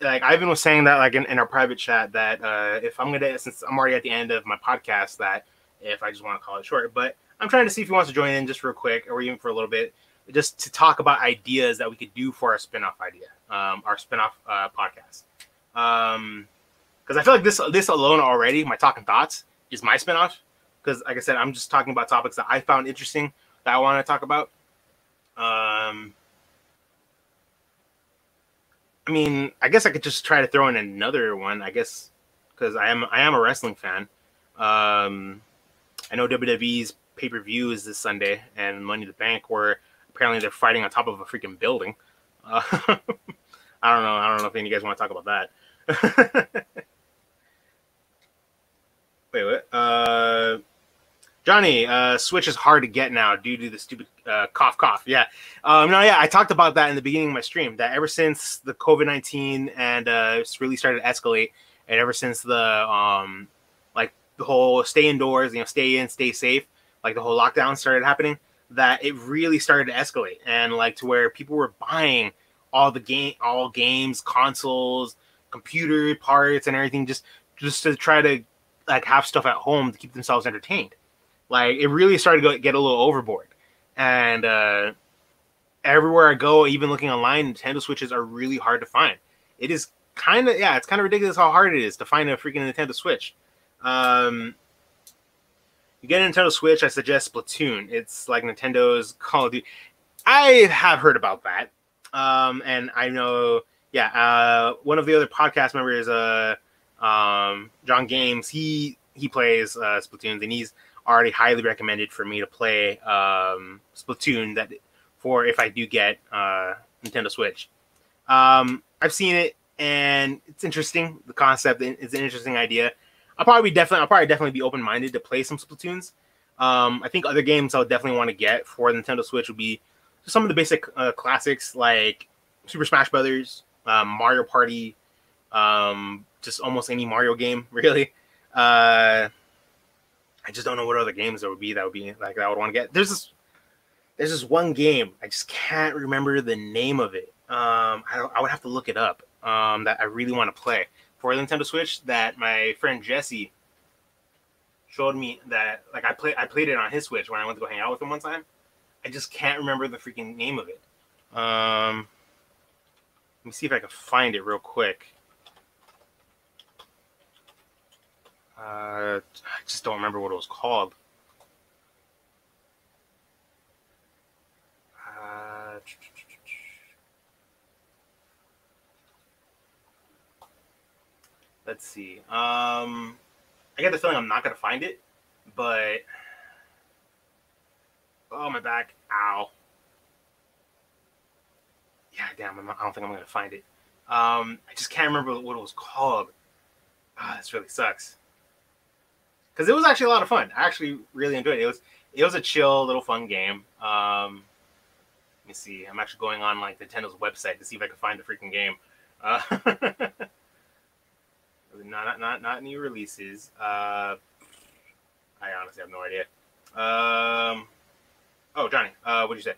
Ivan was saying that in our private chat that if since I'm already at the end of my podcast, that if I just want to call it short, but I'm trying to see if he wants to join in just real quick or even for a little bit, just to talk about ideas that we could do for our spinoff podcast. Because I feel like this alone already, my talking thoughts is my spinoff. Because like I said, I'm just talking about topics that I found interesting that I want to talk about. I mean, I guess I could just try to throw in another one, I guess, because I am a wrestling fan. I know WWE's pay-per-view is this Sunday, and Money in the Bank, where apparently they're fighting on top of a freaking building. I don't know if any of you guys want to talk about that. Wait, what? Johnny, Switch is hard to get now due to the stupid cough. Yeah. I talked about that in the beginning of my stream, that ever since the COVID-19 and it's really started to escalate, and ever since the whole stay indoors, stay in, stay safe, like the whole lockdown started happening, that it really started to escalate, and to where people were buying all games, consoles, computer parts, and everything, just to try to like have stuff at home to keep themselves entertained. Like it really started to get a little overboard, and everywhere I go, even looking online, Nintendo Switches are really hard to find. It is it's kind of ridiculous how hard it is to find a freaking Nintendo Switch. You get a Nintendo Switch, I suggest Splatoon. It's like Nintendo's Call of Duty. I have heard about that. And I know, one of the other podcast members, John Games, he plays Splatoons, and he's already highly recommended for me to play Splatoon for if I do get Nintendo Switch. I've seen it, and it's interesting. The concept is an interesting idea. I'll probably definitely be open-minded to play some Splatoons. I think other games I'll definitely want to get for the Nintendo Switch would be some of the basic classics like Super Smash Brothers, Mario Party, just almost any Mario game, really. I just don't know what other games there would be that would want to get. There's this one game, I just can't remember the name of it. I would have to look it up. That I really want to play for the Nintendo Switch, that my friend Jesse showed me, that like I played it on his Switch when I went to go hang out with him one time. I just can't remember the freaking name of it. Let me see if I can find it real quick. I just don't remember what it was called. Let's see. I get the feeling I'm not gonna find it, but oh, my back! Ow! Yeah, damn! I don't think I'm gonna find it. I just can't remember what it was called. This really sucks. Because it was actually a lot of fun. I actually really enjoyed it. It was a chill, little fun game. Let me see. I'm actually going on like Nintendo's website to see if I can find the freaking game. Not new releases. I honestly have no idea. Oh, Johnny, what'd you say?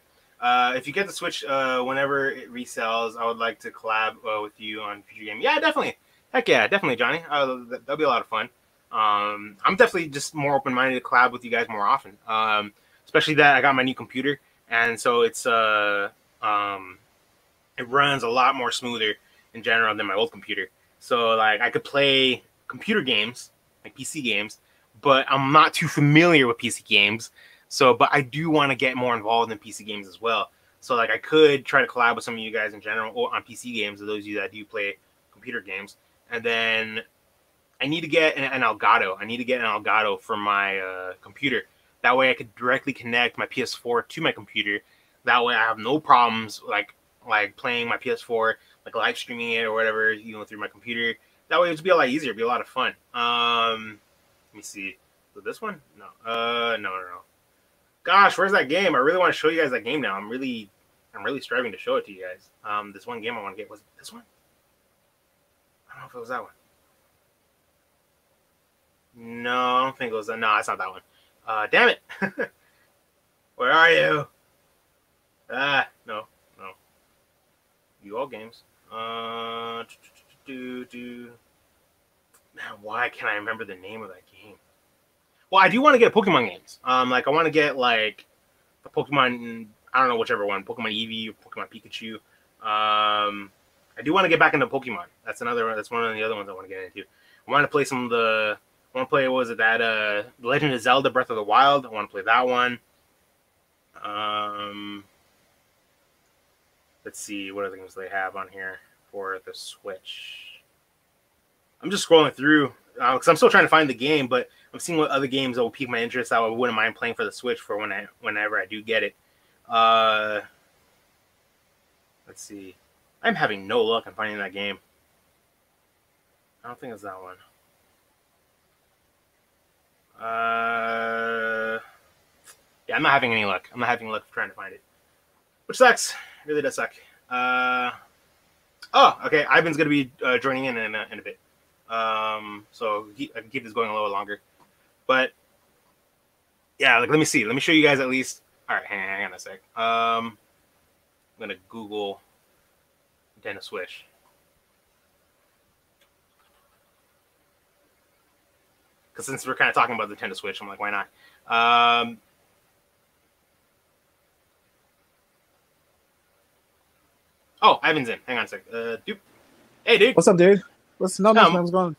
If you get the Switch whenever it resells, I would like to collab with you on future game. Yeah, definitely. Heck yeah, definitely, Johnny. That'll be a lot of fun. I'm definitely just more open-minded to collab with you guys more often. Especially that I got my new computer, and so it runs a lot more smoother in general than my old computer. So like I could play computer games, like PC games, but I'm not too familiar with PC games. But I do want to get more involved in PC games as well. So like I could try to collab with some of you guys in general or on PC games, or those of you that do play computer games. And then I need to get an Elgato. I need to get an Elgato for my computer. That way I could directly connect my PS4 to my computer. That way I have no problems like playing my PS4, like live streaming it or whatever, through my computer. That way it would be a lot easier. It'd be a lot of fun. Let me see. So this one? No. No. Gosh, where's that game? I really want to show you guys that game now. I'm really striving to show it to you guys. This one game I want to get, was it this one? I don't know if it was that one. No, I don't think it was that. No, it's not that one. Damn it. Where are you? No. You all games. Man, why can't I remember the name of that game? Well, I do want to get Pokemon games. Like I want to get like the Pokemon, I don't know, whichever one, Pokemon Eevee or Pokemon Pikachu. I do want to get back into Pokemon. That's one of the other ones I want to get into. I want to play The Legend of Zelda Breath of the Wild. I want to play that one. Let's see, what other games they have on here for the Switch. I'm just scrolling through because I'm still trying to find the game, but I'm seeing what other games that will pique my interest that I wouldn't mind playing for the Switch for whenever I do get it. Let's see. I'm having no luck in finding that game. I don't think it's that one. Yeah, I'm not having any luck. I'm not having luck trying to find it, which sucks. It really does suck. Oh, okay. Ivan's gonna be joining in a bit. So I can keep this going a little longer. But yeah, like let me see. Let me show you guys at least. All right, hang on a sec. I'm gonna Google Nintendo Switch. Because since we're kind of talking about the Nintendo Switch, I'm like, why not? Oh, Ivan's in. Hang on a sec. Dude. Hey, dude. What's up, dude? What's not much, man? What's going on?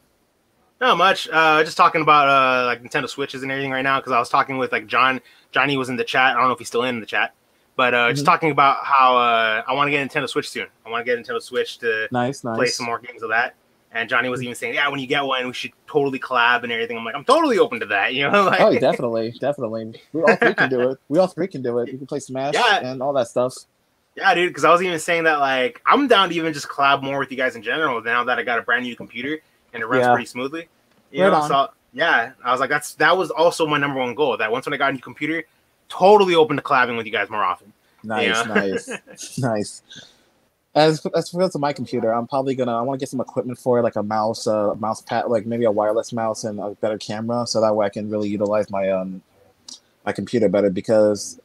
Not much. Just talking about like Nintendo Switches and everything right now. Because I was talking with like John. Johnny was in the chat. I don't know if he's still in the chat. But just talking about how I want to get a Nintendo Switch soon. I want to get a Nintendo Switch to play some more games of that. And Johnny was even saying, yeah, when you get one, we should totally collab and everything. I'm like, I'm totally open to that. You know? Like, oh, definitely. We all three can do it. We can play Smash and all that stuff. Yeah, dude, because I was even saying that, like, I'm down to even just collab more with you guys in general now that I got a brand new computer and it runs pretty smoothly. You know? So, yeah, I was like, that was also my number one goal. That once when I got a new computer, totally open to collabing with you guys more often. Nice, you know? Nice. As for my computer, I'm probably I want to get some equipment for it, like a mouse pad, like maybe a wireless mouse and a better camera, so that way I can really utilize my my computer better. Because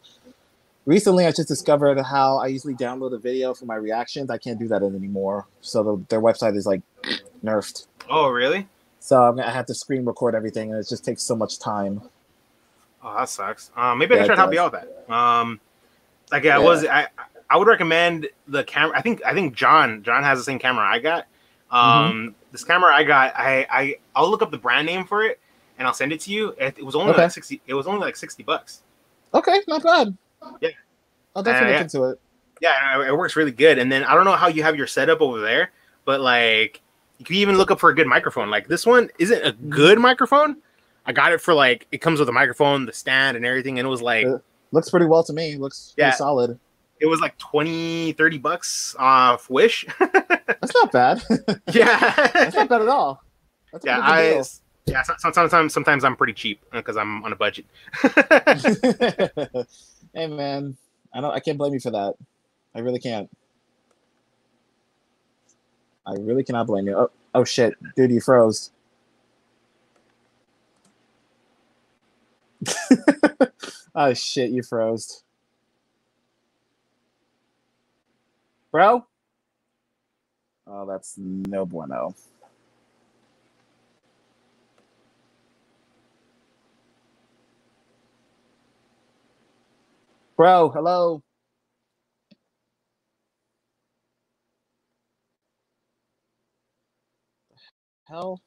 recently I just discovered how I usually download a video for my reactions. I can't do that anymore. So their website is like nerfed. Oh, really? So I have to screen record everything, and it just takes so much time. Oh, that sucks. Maybe I can try to help you out with that. I would recommend the camera. I think John has the same camera I got. This camera I got, I'll look up the brand name for it and I'll send it to you. It was only like $60. It was only like $60. Okay, not bad. Yeah, I'll definitely look into it. Yeah, it works really good. And then I don't know how you have your setup over there, but like you can even look up for a good microphone. Like this one isn't a good microphone. I got it for like it comes with a microphone, the stand, and everything, and it was like looks pretty well to me. Looks pretty solid. It was like $20-$30 off Wish. That's not bad. Yeah, that's not bad at all. That's a yeah. Sometimes I'm pretty cheap because I'm on a budget. Hey man, I can't blame you for that. I really can't. I really cannot blame you. Oh shit, dude, you froze. Oh shit, you froze. Bro? Oh, that's no bueno. Bro, hello? Hell?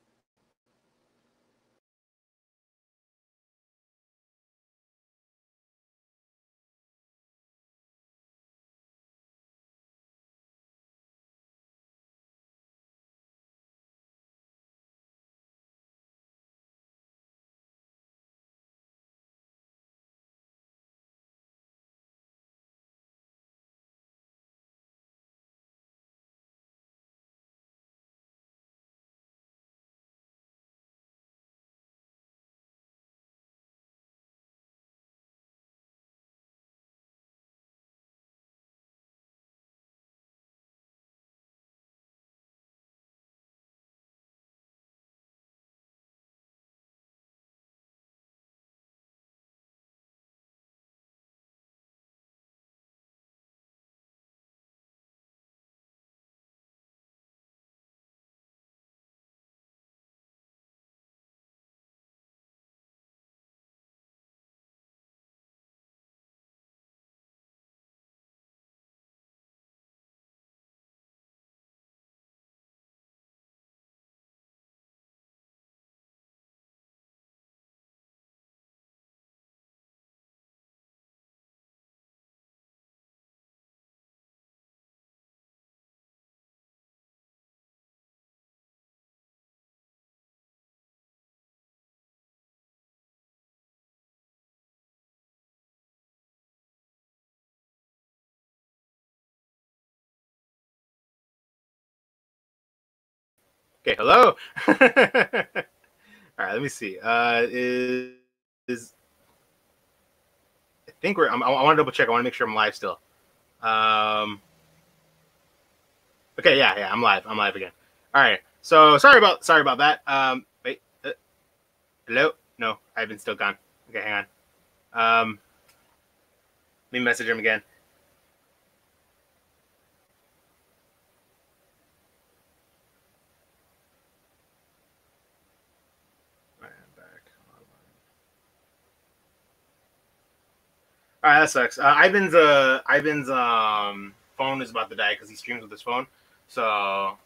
Okay, hello. All right, let me see. Is I think I want to double check. I want to make sure I'm live still. Okay, yeah, I'm live. I'm live again. All right. So sorry about that. Wait. Hello? No, I've been still gone. Okay, hang on. Let me message him again. All right, that sucks. Ivan's phone is about to die because he streams with his phone. So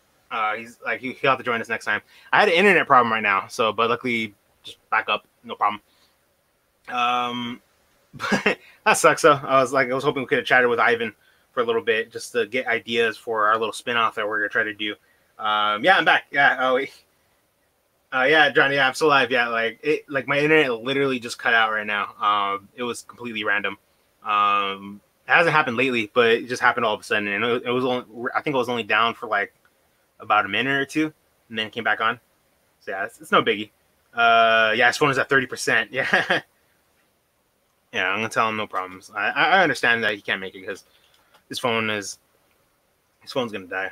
he's like he'll have to join us next time. I had an internet problem right now, so but luckily just back up, no problem. But that sucks. Though I was hoping we could have chatted with Ivan for a little bit just to get ideas for our little spinoff that we're gonna try to do. Yeah, I'm back. Yeah. Oh, wait. Yeah, Johnny. Yeah, I'm still alive. Yeah, like my internet literally just cut out right now. It was completely random. It hasn't happened lately, but it just happened all of a sudden, and it was only, I think it was only down for like about a minute or two, and then came back on. So yeah, it's no biggie. Yeah, his phone is at 30%. Yeah, yeah, I'm gonna tell him no problems. I understand that he can't make it because his phone's gonna die.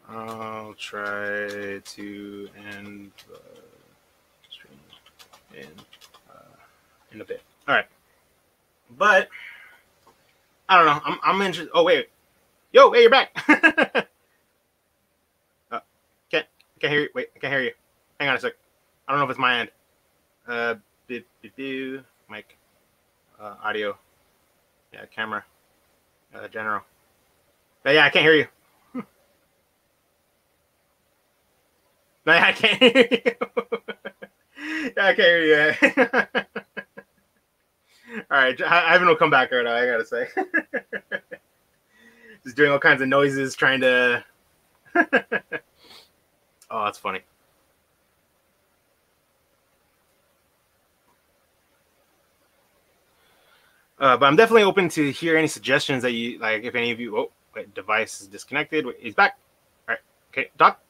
I'll try to end the stream in a bit. All right, but I don't know. I'm interested. Oh wait, yo, hey, you're back. Can't hear you. Wait, I can't hear you. Hang on a sec. I don't know if it's my end. Mic, audio, yeah, camera, general. But yeah, I can't hear you. No, I can't hear you. Yeah, I can't hear you. All right, Ivan will come back right now. I gotta say, just doing all kinds of noises, trying to. Oh, that's funny. But I'm definitely open to hear any suggestions that you like. If any of you, oh, wait, device is disconnected. Wait, he's back. All right, okay, Doc.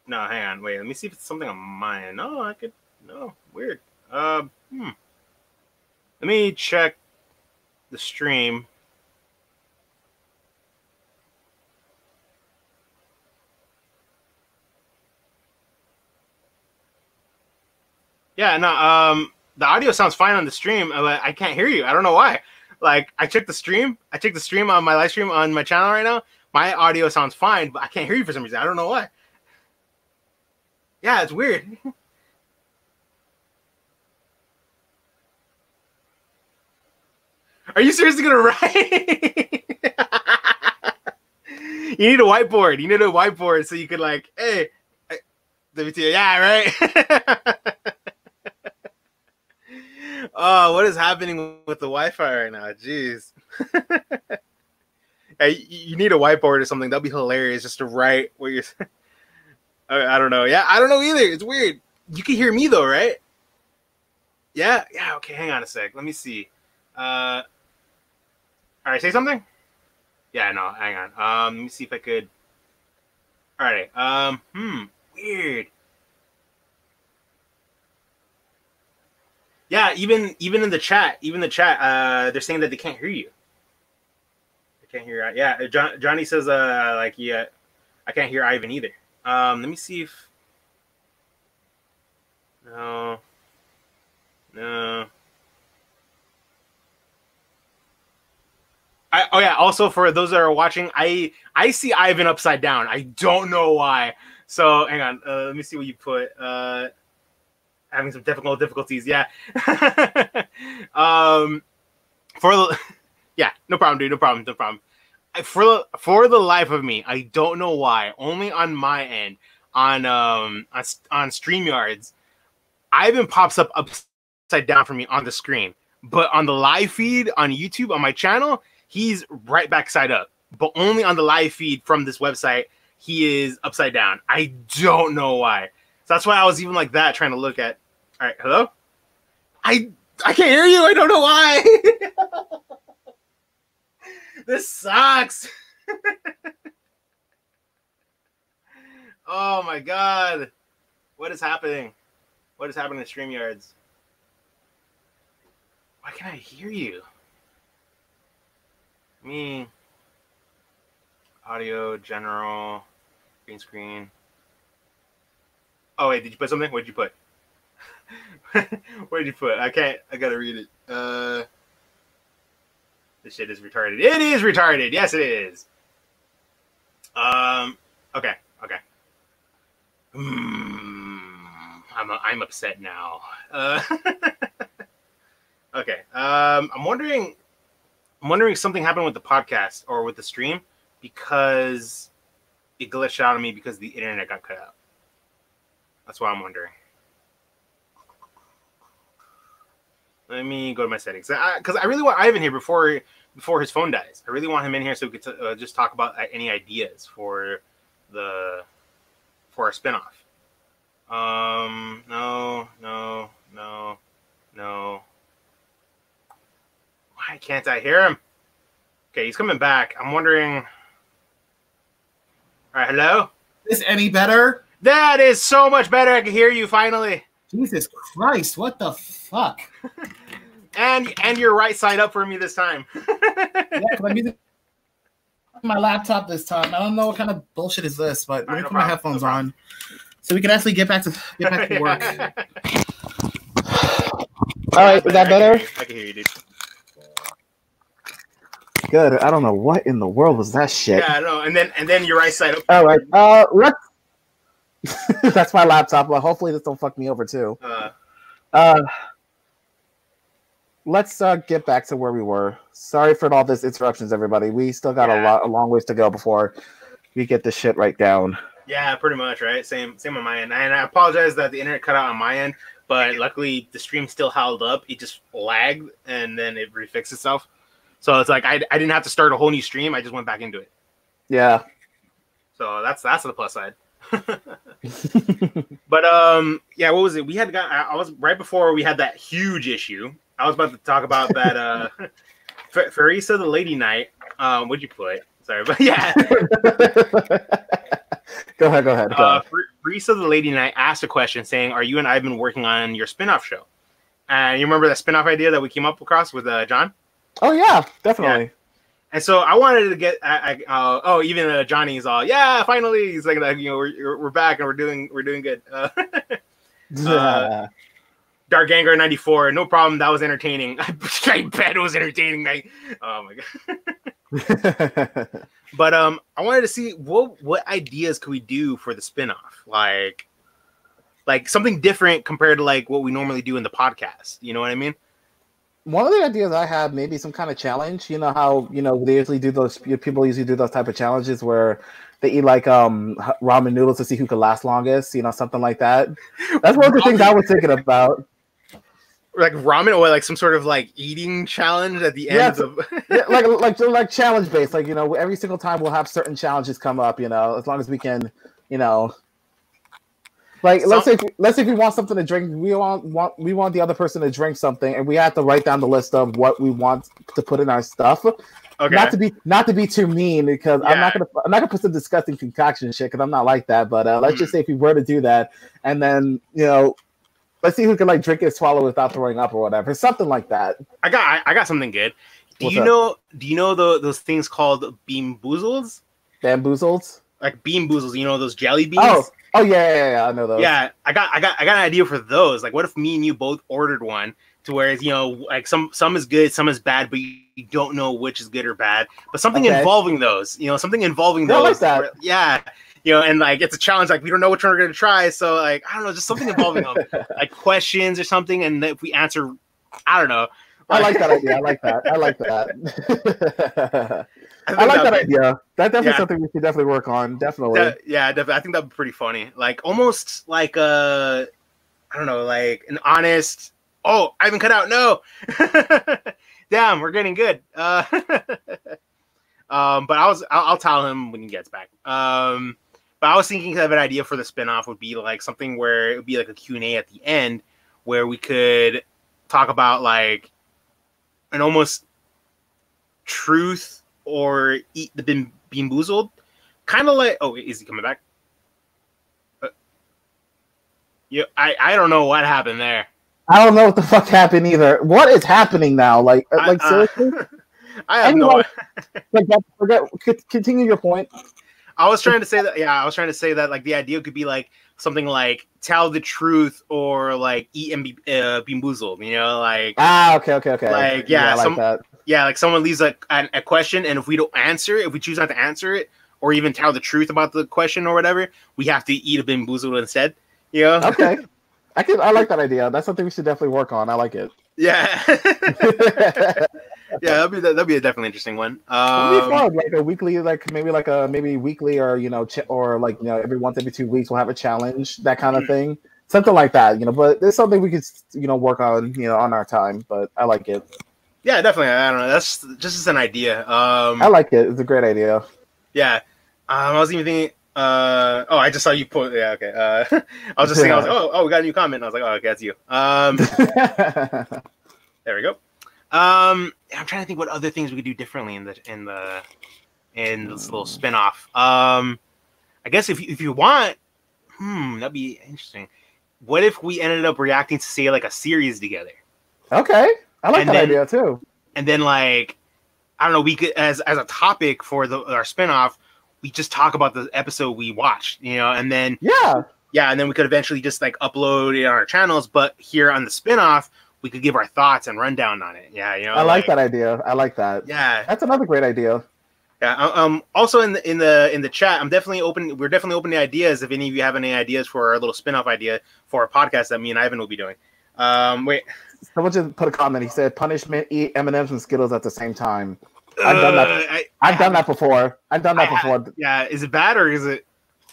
No, hang on. Wait, let me see if it's something on mine. No, I could. No, weird. Let me check the stream. Yeah, no. The audio sounds fine on the stream, but I can't hear you. I don't know why. Like, I checked the stream. I checked the stream on my live stream on my channel right now. My audio sounds fine, but I can't hear you for some reason. I don't know why. Yeah, it's weird. Are you seriously gonna write? You need a whiteboard. You need a whiteboard so you could like, hey, WTO, yeah, right. Oh, what is happening with the Wi-Fi right now? Jeez. Hey, you need a whiteboard or something. That'd be hilarious just to write what you're. I don't know. Yeah, I don't know either. It's weird. You can hear me though, right? Yeah. Yeah. Okay. Hang on a sec. Let me see. All right. Say something. Yeah. No. Hang on. Let me see if I could. All right. Weird. Yeah. Even in the chat, they're saying that they can't hear you. They can't hear. Yeah. Johnny says, like, yeah, I can't hear Ivan either. Let me see if. No. Oh yeah. Also, for those that are watching, I see Ivan upside down. I don't know why. So hang on. Let me see what you put. Having some difficulties. Yeah. For the yeah, no problem, dude. No problem. For the life of me, I don't know why. Only on my end, on StreamYards, Ivan pops up upside down for me on the screen, but on the live feed on YouTube on my channel, he's right back side up. But only on the live feed from this website, he is upside down. I don't know why. So that's why I was even like that, trying to look at. All right, hello. I can't hear you. I don't know why. This sucks. Oh my god. What is happening? What is happening to StreamYards? Why can't I hear you? Me. Audio, general, green screen. Oh wait, did you put something? What did you put? What did you put? I gotta read it. This shit is retarded. It is retarded. Yes, it is. Okay. I'm upset now. Okay. I'm wondering if something happened with the podcast or with the stream because it glitched out on me because the internet got cut out. That's why I'm wondering. Let me go to my settings because I really want Ivan here before his phone dies. I really want him in here so we could just talk about any ideas for our spinoff. No. Why can't I hear him? Okay, he's coming back. I'm wondering. All right, hello? Is this any better? That is so much better. I can hear you finally. Jesus Christ, what the fuck? And you're right side up for me this time. Yeah, I'm using my laptop this time. I don't know what kind of bullshit is this, but let me put my headphones on so we can actually get back to work. All right, is that better? I can hear you, dude. Good. I don't know what in the world was that shit. Yeah, I know. And then your right side up. All right. Let's. That's my laptop. Well, hopefully this don't fuck me over too. Let's get back to where we were. Sorry for all this interruptions, everybody. We still got a long ways to go before we get this shit right down. Yeah, pretty much, right? Same on my end. And I apologize that the internet cut out on my end, but luckily the stream still held up. It just lagged and then it refixed itself. So it's like I didn't have to start a whole new stream. I just went back into it. Yeah. So that's the plus side. But yeah, what was it? We had I was right before we had that huge issue. I was about to talk about that Farisa the Lady Knight. What'd you put? Sorry, but yeah. Go ahead. Farisa the Lady Knight asked a question saying, "Are you and I been working on your spin-off show?" And you remember that spin-off idea that we came up across with John? Oh yeah, definitely. Yeah. And so I wanted to get even Johnny's all finally he's like we're back and we're doing good. Dark Anger 94, no problem. That was entertaining. I bet it was entertaining. Oh my god. But I wanted to see what ideas could we do for the spinoff, like something different compared to like what we normally do in the podcast. You know what I mean? One of the ideas I have, maybe some kind of challenge. You know how they usually do those. People usually do those type of challenges where they eat like ramen noodles to see who can last longest. Something like that. That's one of the things I was thinking about. Like ramen or like some sort of like eating challenge at the end of like challenge based. Like every single time we'll have certain challenges come up. As long as we can, Like let's say if we want something to drink, we want the other person to drink something, and we have to write down the list of what we want to put in our stuff. Okay. Not to be too mean, because I'm not gonna put some disgusting concoction shit, because I'm not like that. But let's just say if we were to do that, and then let's see who can like drink and swallow without throwing up or whatever, something like that. I got something good. Do you know those things called beanboozles? Bamboozles? Like beanboozles, those jelly beans? Oh yeah, I know those. Yeah, I got an idea for those. Like, what if me and you both ordered one to where like some is good, some is bad, but you don't know which is good or bad. But something involving those, something involving those. I like that. And like it's a challenge. Like we don't know which one we're gonna try, so like I don't know, just something involving them, like questions or something. And if we answer, I don't know. I like that idea. I like that. I like that idea. That's definitely something we should definitely work on. Definitely. Definitely. I think that'd be pretty funny. Like almost like I don't know, like an honest. Oh, I haven't cut out. No. Damn, we're getting good. But I'll tell him when he gets back. But I was thinking of an idea for the spinoff would be like something where it would be like a Q&A at the end where we could talk about like an almost truth or eat the beanboozled, kind of like. Oh, is he coming back? I don't know what happened there. I don't know what the fuck happened either. What is happening now? Like seriously? I have no. Forget. Continue your point. I was trying to say that. Yeah, I was trying to say that. Like the idea could be like something like tell the truth or like eat and be beanboozled. Like okay. Like that. Yeah, like someone leaves a question, and if we don't answer it, if we choose not to answer it, or even tell the truth about the question or whatever, we have to eat a beanboozled instead. Okay. I like that idea. That's something we should definitely work on. I like it. Yeah. Yeah, that'd be a definitely interesting one. It'd be fun, like a weekly, maybe weekly, or or like every 2 weeks we'll have a challenge, that kind of thing, something like that. But it's something we could work on on our time. But I like it. Yeah, definitely. I don't know. That's just an idea. I like it. It's a great idea. Yeah. I was even thinking. I just saw you put. Yeah, okay. I was just thinking. I was like, oh, we got a new comment. And I was like, oh, okay, that's you. There we go. I'm trying to think what other things we could do differently in this little spinoff. I guess if you want, that'd be interesting. What if we ended up reacting to, say, like a series together? Okay, I like that idea too. And then, like, I don't know, we could as a topic for our spinoff, we just talk about the episode we watched, and then and then we could eventually just like upload it on our channels. But here on the spinoff, we could give our thoughts and rundown on it. Yeah, I like that idea. I like that. Yeah, that's another great idea. Yeah. Also in the chat, I'm definitely open. We're definitely open to ideas. If any of you have any ideas for our little spin-off idea for a podcast that me and Ivan will be doing. Wait. Someone just put a comment. He said, "Punishment: eat M&Ms and Skittles at the same time." I've done that. I've done that before. Yeah. Is it bad or is it?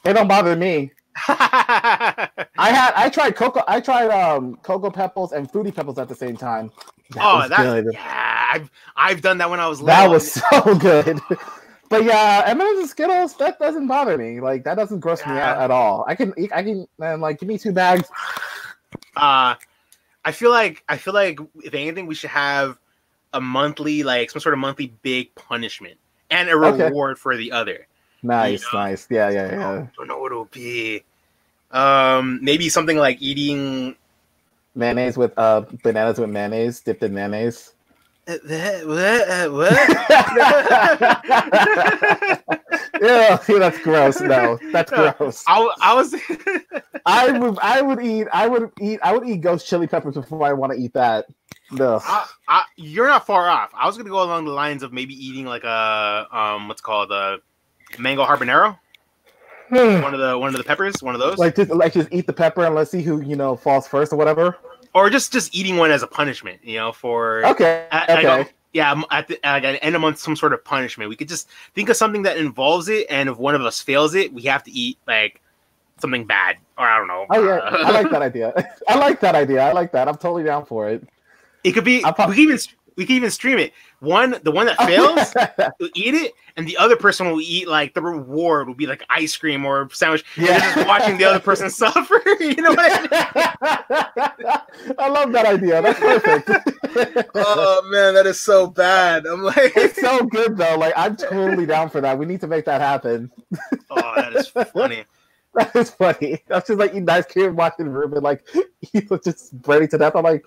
It don't bother me. I tried Cocoa Pebbles and Fruity Pebbles at the same time. That's good. Yeah, I've done that when I was little. That was so good. But yeah, M&M's and Skittles, that doesn't bother me. Like, that doesn't gross me out at all. I can give me 2 bags. I feel like if anything, we should have a monthly, like some sort of monthly big punishment and a reward for the other. Nice. Yeah. I don't know what it'll be. Maybe something like eating mayonnaise with bananas with mayonnaise dipped in mayonnaise. What? Yeah, that's gross. No, that's gross. I would eat ghost chili peppers before I want to eat that. No. You're not far off. I was gonna go along the lines of maybe eating like a what's called a mango habanero. one of the peppers, one of those. Just eat the pepper and let's see who falls first or whatever. Or just eating one as a punishment, for at the end of month, some sort of punishment. We could just think of something that involves it, and if one of us fails it, we have to eat like something bad, or I don't know. Oh yeah, I like that idea. I like that. I'm totally down for it. It could be. We can even stream it. The one that fails, will eat it, and the other person will eat like the reward will be like ice cream or sandwich. Yeah, and just watching the other person suffer. You know what I mean? I love that idea. That's perfect. Oh man, that is so bad. I'm like, it's so good though. Like, I'm totally down for that. We need to make that happen. Oh, that is funny. That is funny. That's just like eating ice cream, watching Ruben like he was just burning to death. I'm like,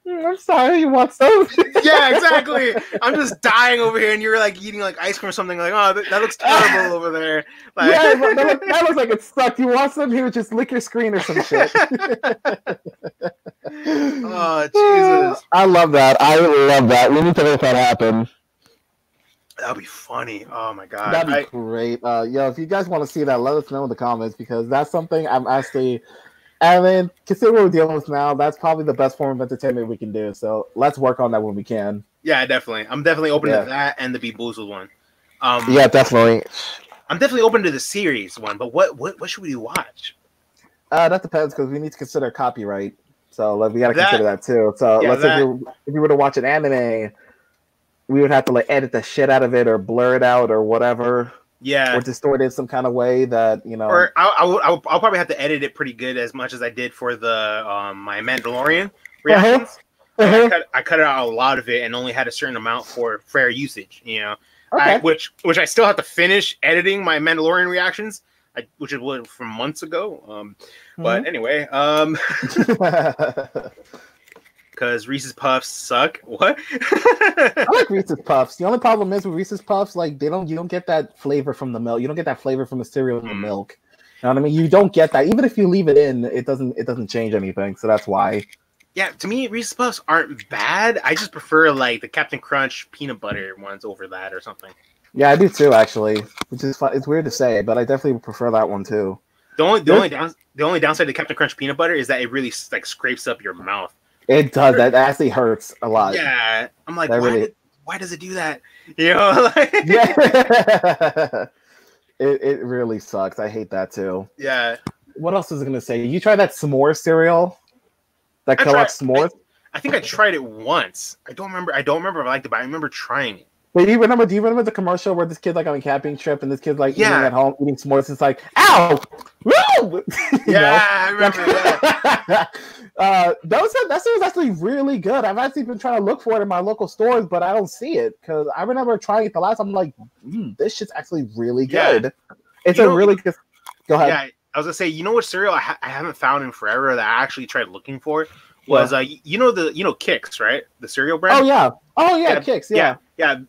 I'm sorry, you want some? Yeah, exactly. I'm just dying over here, and you're like eating like ice cream or something. Like, oh, that looks terrible over there. Like, yeah, that looks like it sucked. You want some? Here, just lick your screen or some shit. Oh, Jesus. I love that. We need to make that happen. That'd be funny. Oh my god, that'd be great. If you guys want to see that, let us know in the comments, because that's something I'm actually. And then, consider what we're dealing with now, that's probably the best form of entertainment we can do. So let's work on that when we can. Yeah, definitely. I'm definitely open to that and the Be Boozled one. Yeah, definitely. I'm definitely open to the series one, but what should we watch? That depends, because we need to consider copyright. So we got to consider that too. So let's say if you were to watch an anime, we would have to edit the shit out of it or blur it out or whatever. Yeah, or distort it some kind of way that Or I'll probably have to edit it pretty good, as much as I did for the my Mandalorian reactions. I cut out a lot of it and only had a certain amount for fair usage. Which I still have to finish editing my Mandalorian reactions, which is from months ago. But anyway, because Reese's Puffs suck. What? I like Reese's Puffs. The only problem is with Reese's Puffs, like you don't get that flavor from the milk. You don't get that flavor from the cereal and the milk. You know what I mean? You don't get that. Even if you leave it in, it doesn't change anything. So that's why. Yeah, to me, Reese's Puffs aren't bad. I just prefer like the Captain Crunch peanut butter ones over that or something. Yeah, I do too, actually. Which is fun. It's weird to say, but I definitely prefer that one too. The only downside to Captain Crunch peanut butter is that it really like scrapes up your mouth. It does. That actually hurts a lot. Yeah, I'm like, why does it do that? Like... Yeah. It really sucks. I hate that too. Yeah. What else was I gonna say? You tried that s'more cereal? That Kellogg's s'mores? I think I tried it once. I don't remember if I liked it, but I remember trying it. But do you remember the commercial where this kid's like on a camping trip and this kid's like eating at home, eating s'mores, and it's like, ow! Woo! I remember that. That cereal's actually really good. I've actually been trying to look for it in my local stores, but I don't see it because I remember trying it the last time. I'm like, this shit's actually really good. It's really good. Go ahead. Yeah, I was gonna say, you know what cereal I haven't found in forever that I actually tried looking for was Kix, right? The cereal brand. Oh yeah, Kix. Yeah.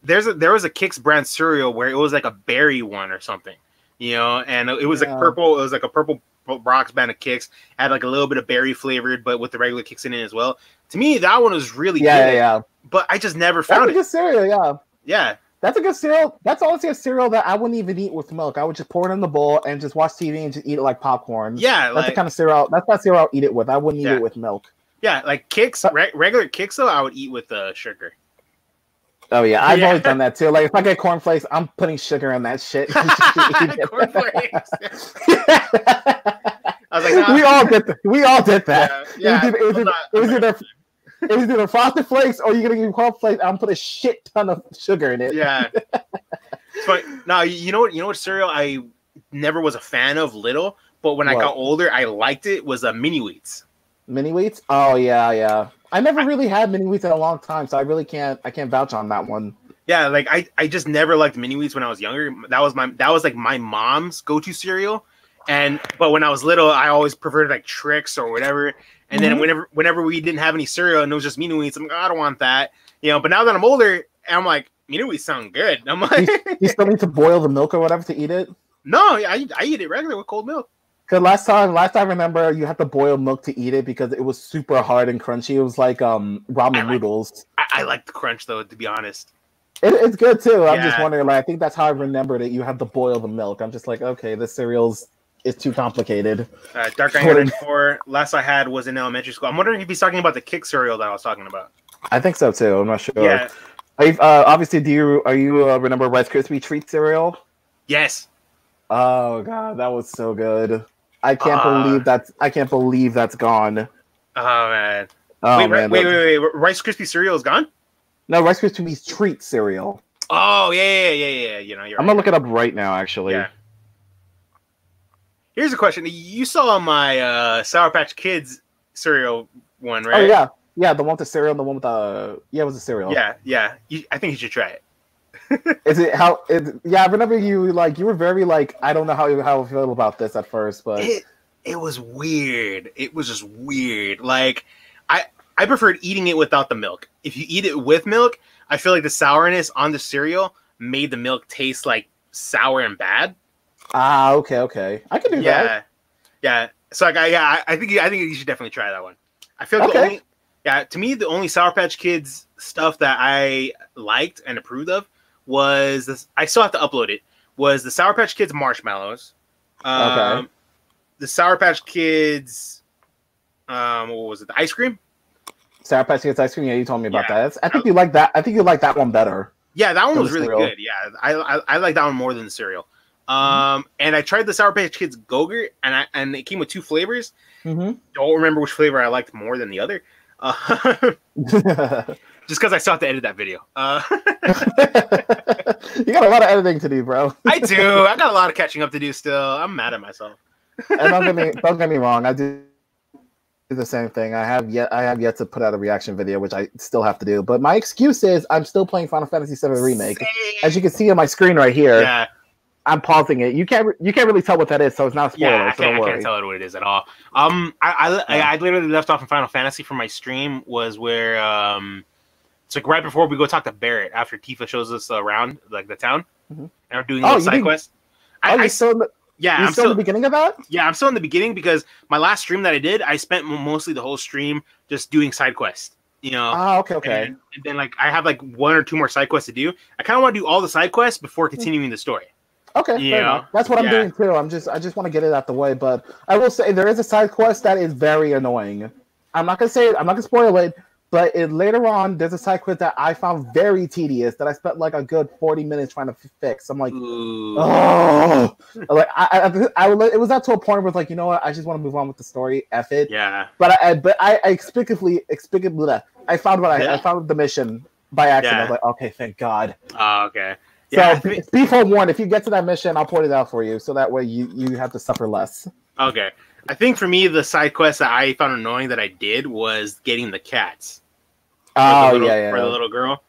There was a Kix brand cereal where it was like a berry one or something, and it was like purple. It was like a purple box band of Kix, had like a little bit of berry flavored, but with the regular Kix in it as well. To me, that one was really good. Yeah. But I just never found it. That's a good cereal. Yeah. That's a good cereal. That's honestly a cereal that I wouldn't even eat with milk. I would just pour it in the bowl and just watch TV and just eat it like popcorn. Yeah, that's the kind of cereal. That's that cereal I'll eat it with. I wouldn't eat it with milk. Yeah, like Kix, regular Kix though, I would eat with sugar. Oh yeah, I've always done that too. Like if I get cornflakes, I'm putting sugar in that shit. Cornflakes. I was like, we all did that. Yeah. It was either Frosted Flakes or you're gonna give cornflakes. I'm put a shit ton of sugar in it. Yeah. But now you know what cereal I never was a fan of little, but when I got older, I liked it was Mini Wheats. Mini Wheats? Oh yeah. I never really had Mini Wheats in a long time, so I can't vouch on that one. Yeah, like I just never liked Mini Wheats when I was younger. That was like my mom's go-to cereal. But when I was little, I always preferred like Trix or whatever. And then whenever we didn't have any cereal and it was just Mini Wheats, I'm like, I don't want that. But now that I'm older, I'm like, Mini Wheats sound good. I'm like, you still need to boil the milk or whatever to eat it? No, I eat it regular with cold milk. Because last time I remember you had to boil milk to eat it because it was super hard and crunchy. It was like ramen noodles. I like the crunch though, to be honest. It's good too. I'm just wondering, like, I think that's how I remembered it. You have to boil the milk. I'm just like, okay, this cereal's too complicated. Dark Eye 94. Last I had was in elementary school. I'm wondering if he's talking about the Kick cereal that I was talking about. I think so too. I'm not sure. Yeah. Obviously, are you remember Rice Krispie treat cereal? Yes. Oh god, that was so good. I can't believe that's gone. Oh man. Wait. Rice Krispie cereal is gone? No, Rice Krispie treat cereal. Oh yeah. You're I'm gonna look it up right now, actually. Yeah. Here's a question. You saw my Sour Patch Kids cereal one, right? Oh yeah, the one with the cereal and the one with the it was a cereal. Yeah. I think you should try it. I remember you were very I don't know how I feel about this at first, but it was weird. It was just weird. Like I preferred eating it without the milk. If you eat it with milk, I feel like the sourness on the cereal made the milk taste like sour and bad. Ah, okay. I can do that. Yeah. So I think you should definitely try that one. I feel like to me the only Sour Patch Kids stuff that I liked and approved of was this. I still have to upload it. Was the Sour Patch Kids marshmallows? The Sour Patch Kids. What was it? The ice cream. Sour Patch Kids ice cream. Yeah, you told me about that. I think you like that. I think you like that one better. Yeah, that one was really good. Yeah, I like that one more than the cereal. And I tried the Sour Patch Kids Go-Gurt, and it came with 2 flavors. Don't remember which flavor I liked more than the other. Just because I still have to edit that video. You got a lot of editing to do, bro. I do. I got a lot of catching up to do still. I'm mad at myself. And don't get me wrong. I do the same thing. I have yet to put out a reaction video, which I still have to do. But my excuse is I'm still playing Final Fantasy VII Remake. Same. As you can see on my screen right here. Yeah. I'm pausing it. You can't really tell what that is, so it's not a spoiler. Yeah, I can't tell it what it is at all. I literally left off in Final Fantasy from my stream was where it's like right before we go talk to Barrett after Tfue shows us around like the town, and we're doing a side quest. I'm still in the beginning of that? Yeah, I'm still in the beginning because my last stream that I did, I spent mostly the whole stream just doing side quests. Okay. And then I have 1 or 2 more side quests to do. I kind of want to do all the side quests before continuing the story. Okay, You fair know? enough. That's what I'm Yeah. doing too. I just want to get it out the way. But I will say there is a side quest that is very annoying. I'm not gonna say it. I'm not gonna spoil it. But later on, there's a side quest that I found very tedious that I spent like a good 40 minutes trying to fix. I'm like, Ooh. oh, like it was not to a point where it's like, you know what, I just want to move on with the story. F it. Yeah. But I explicitly I found I found the mission by accident. I was like, okay, thank God. Oh, okay. So Yeah, be forewarned, if you get to that mission, I'll point it out for you, so that way you have to suffer less. Okay. I think for me, the side quest that I found annoying that I did was getting the cats. Oh, For the little girl.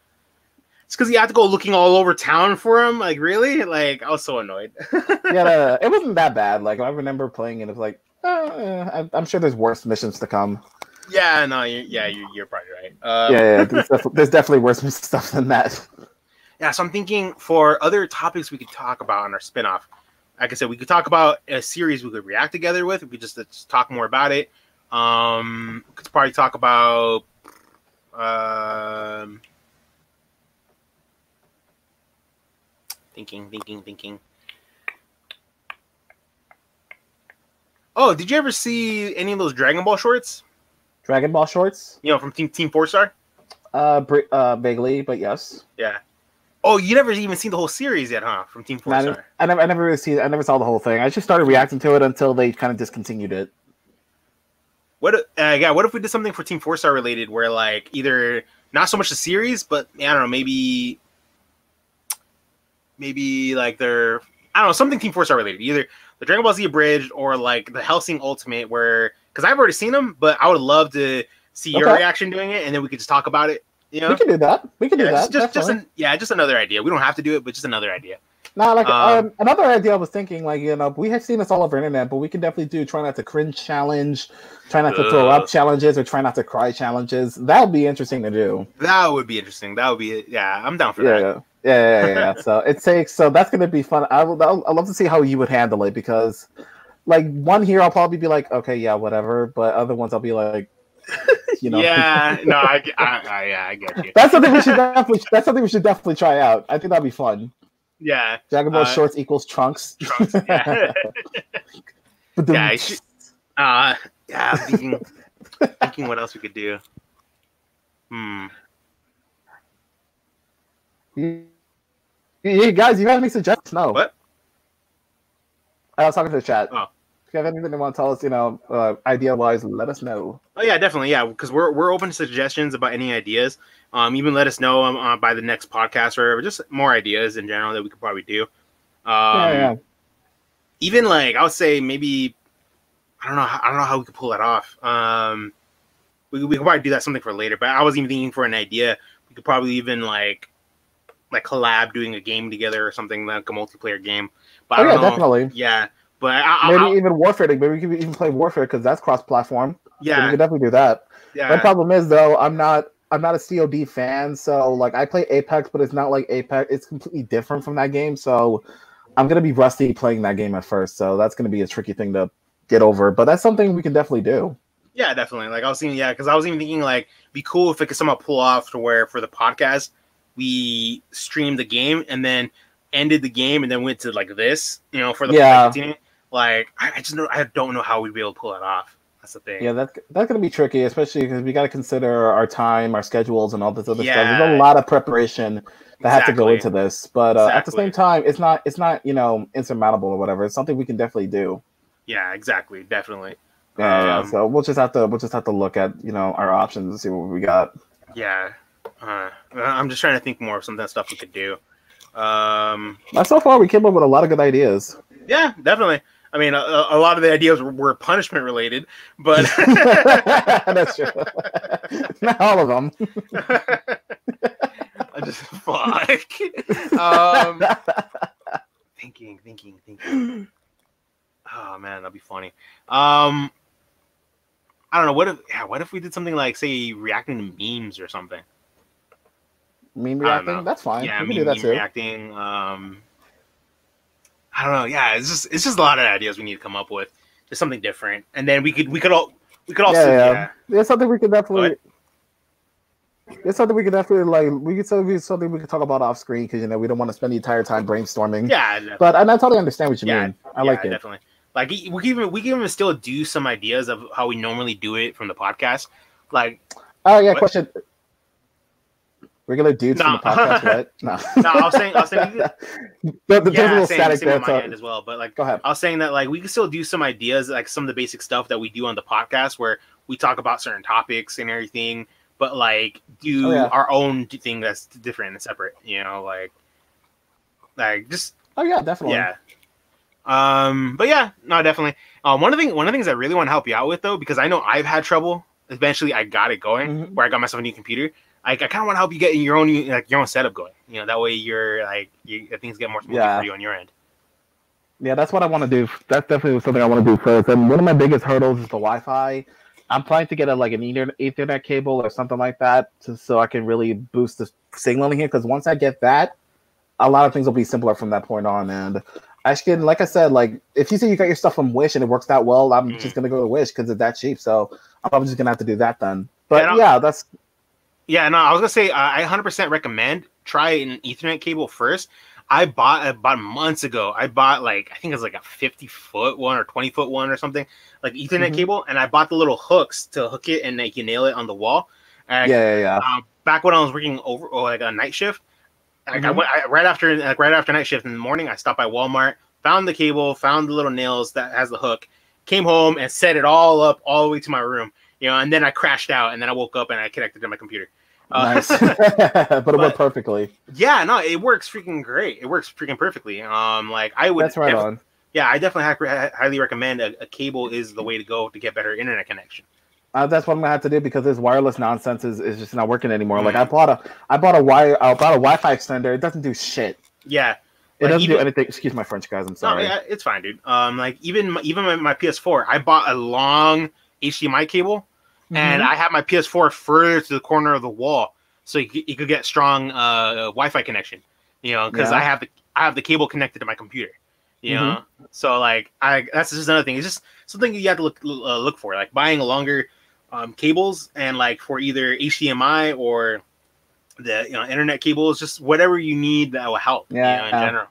It's because you have to go looking all over town for him. Like, really? Like, I was so annoyed. Yeah, it wasn't that bad. Like, I remember playing it. It was like, I'm sure there's worse missions to come. Yeah, no, you're probably right. There's definitely worse stuff than that. Yeah, so I'm thinking for other topics we could talk about on our spinoff. Like I said, we could talk about a series we could react together with. We could just talk more about it. We could probably talk about thinking. Oh, did you ever see any of those Dragon Ball shorts? Dragon Ball shorts? You know, from Team 4-Star? Vaguely, but yes. Yeah. Oh, you never even seen the whole series yet, huh? From Team 4-Star. I never saw the whole thing. I just started reacting to it until they kind of discontinued it. What if we did something for Team 4-Star related where, like, either not so much the series, but I don't know, maybe like something Team 4-Star related, either the Dragon Ball Z Abridged or like the Hellsing Ultimate, where, because I've already seen them, but I would love to see your reaction doing it, and then we could just talk about it. You know? We can do that. Just another idea. We don't have to do it, but just another idea. Now, like another idea I was thinking, like, you know, we have seen this all over the internet, but we can definitely do try not to cringe challenge, try not to throw up challenges, or try not to cry challenges. That would be interesting to do. That would be interesting. That would be I'm down for that. Yeah. So that's gonna be fun. I'd love to see how you would handle it, because like one here I'll probably be like, okay, yeah, whatever, but other ones I'll be like, you know. Yeah, no, I get you. That's something we should definitely try out. I think that'd be fun. Yeah. Dragon Ball shorts equals Trunks. Trunks, yeah. I'm thinking what else we could do. You guys, you have any suggestions? No. What? I was talking to the chat. Oh. If you have anything you want to tell us, you know, idea-wise, let us know. Oh yeah, definitely, yeah, because we're open to suggestions about any ideas. Even let us know by the next podcast or just more ideas in general that we could probably do. Even like I would say maybe I don't know how we could pull that off. We could probably do that something for later. But I was even thinking for an idea. We could probably even like collab doing a game together or something, like a multiplayer game. But I don't know. Definitely. Yeah. But maybe even Warfare. Maybe we could even play Warfare because that's cross-platform. Yeah, so we could definitely do that. Yeah. The problem is though, I'm not a COD fan, so like I play Apex, but it's not like Apex. It's completely different from that game, so I'm gonna be rusty playing that game at first. So that's gonna be a tricky thing to get over. But that's something we can definitely do. Yeah, definitely. Like I was thinking, because I was even thinking like be cool if it could somehow pull off to where for the podcast we streamed the game and then ended the game and then went to like this, you know, for the Like I don't know how we'd be able to pull that off. That's the thing. Yeah, that's gonna be tricky, especially because we got to consider our time, our schedules, and all this other stuff. There's a lot of preparation that has to go into this, but at the same time, it's not you know, insurmountable or whatever. It's something we can definitely do. Yeah, exactly, definitely. Yeah. So we'll just have to look at, you know, our options and see what we got. Yeah. I'm just trying to think more of some of that stuff we could do. So far, we came up with a lot of good ideas. Yeah, definitely. I mean, a lot of the ideas were punishment related, but that's true. Not all of them. I just thinking. Oh man, that'd be funny. I don't know. What if we did something like, say, reacting to memes or something? Meme reacting? That's fine. Yeah, we can do that too. Reacting. I don't know. Yeah, it's just a lot of ideas we need to come up with. Just something different, and then we could also yeah, something we could definitely. It's something we could definitely like. Something we could talk about off screen because we don't want to spend the entire time brainstorming. Yeah, definitely. But I totally understand what you mean. I like it. Definitely. Like we can even still do some ideas of how we normally do it from the podcast. Like, oh yeah, question. Regular dudes from the podcast, what? No, I was saying there's a little static there on my end as well. But like, go ahead. I was saying that like we can still do some ideas, like some of the basic stuff that we do on the podcast, where we talk about certain topics and everything, but like do our own thing that's different and separate. Like just. Oh yeah, definitely. Yeah. But yeah, no, definitely. One of the things I really want to help you out with though, because I know I've had trouble. Eventually, I got it going where I got myself a new computer. I kind of want to help you get your own setup going. That way things get more smooth for you on your end. Yeah, that's what I want to do. That's definitely something I want to do first. And one of my biggest hurdles is the Wi-Fi. I'm planning to get an Ethernet cable or something like that, so I can really boost the signal in here. Because once I get that, a lot of things will be simpler from that point on. And actually, like I said, like if you say you got your stuff from Wish and it works that well, I'm just gonna go to Wish because it's that cheap. So I'm probably just gonna have to do that then. But that's. Yeah, no, I was gonna say I 100% recommend try an Ethernet cable first. I bought months ago. I bought I think it's like a 50-foot one or 20-foot one or something, like Ethernet cable, and I bought the little hooks to hook it and you nail it on the wall. And, back when I was working a night shift, I went right after night shift in the morning. I stopped by Walmart, found the cable, found the little nails that has the hook, came home and set it all up all the way to my room. And then I crashed out, and then I woke up and I connected to my computer. Nice, but it worked perfectly. Yeah, no, it works freaking great. It works freaking perfectly. I would. That's right on. Yeah, I definitely highly recommend a cable is the way to go to get better internet connection. That's what I'm gonna have to do because this wireless nonsense is just not working anymore. Like I bought a Wi-Fi extender. It doesn't do shit. Yeah. It doesn't do anything. Excuse my French, guys. I'm sorry. No, yeah, it's fine, dude. Even my PS4, I bought a long HDMI cable, and I have my PS4 further to the corner of the wall, so you could get strong Wi-Fi connection. Because I have the cable connected to my computer. So that's just another thing. It's just something you have to look for, like buying longer cables and for either HDMI or the internet cables, just whatever you need that will help. In general.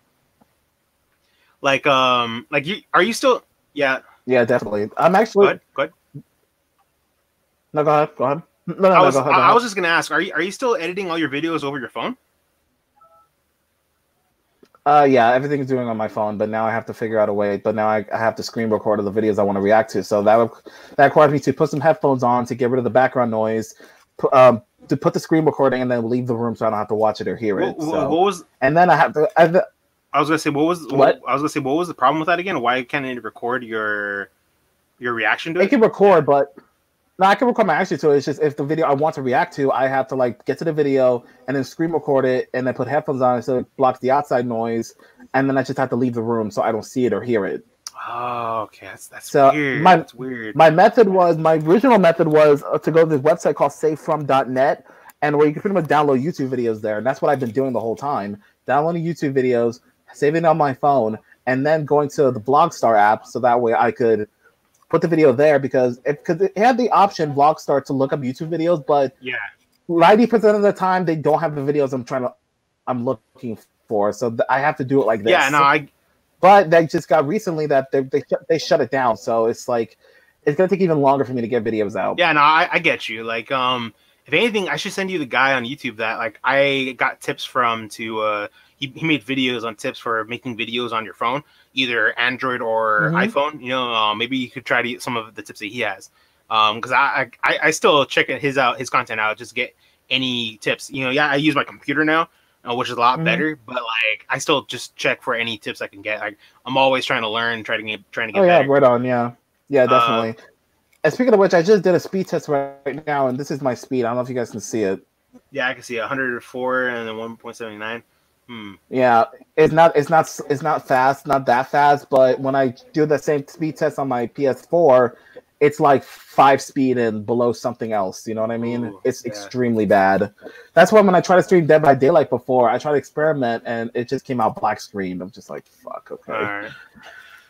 Are you still? Yeah, definitely. I'm actually. Go ahead. No, go ahead. No, I go was just gonna ask, are you still editing all your videos over your phone? Yeah, everything's doing on my phone, but now I have to figure out a way. But now I have to screen record of the videos I want to react to. So that requires me to put some headphones on to get rid of the background noise, to put the screen recording, and then leave the room so I don't have to watch it or hear it. And then I have to. I was gonna say, what was the problem with that again? Why can't it record your reaction to it? It can record, but. No, I can record my action to it. It's just if the video I want to react to, I have to get to the video and then screen record it and then put headphones on so it blocks the outside noise, and then I just have to leave the room so I don't see it or hear it. Oh, okay, that's so weird. That's weird. My original method was to go to this website called savefrom.net, and where you can pretty much download YouTube videos there, and that's what I've been doing the whole time: downloading YouTube videos, saving it on my phone, and then going to the Blogstar app so that way I could put the video there because it had the option Vlogstar to look up YouTube videos, but 90% of the time they don't have the videos I'm looking for, so I have to do it like this. Yeah, no, But they just got recently that they shut it down, so it's it's gonna take even longer for me to get videos out. Yeah, no, I get you. If anything, I should send you the guy on YouTube that I got tips from to. He made videos on tips for making videos on your phone, either Android or iPhone. Maybe you could try to get some of the tips that he has. Because I still check his content out just to get any tips. I use my computer now, which is a lot better. But I still just check for any tips I can get. I'm always trying to learn, trying to get better. Oh yeah, right on. Yeah, definitely. And speaking of which, I just did a speed test right now, and this is my speed. I don't know if you guys can see it. Yeah, I can see 104 and then 1.79. Yeah, it's not fast, not that fast, but when I do the same speed test on my PS4, it's 5 speed and below something else. You know what I mean? Ooh, it's extremely bad. That's why when I tried to stream Dead by Daylight before, I tried to experiment and it just came out black screen. I'm just like, fuck, okay. All right.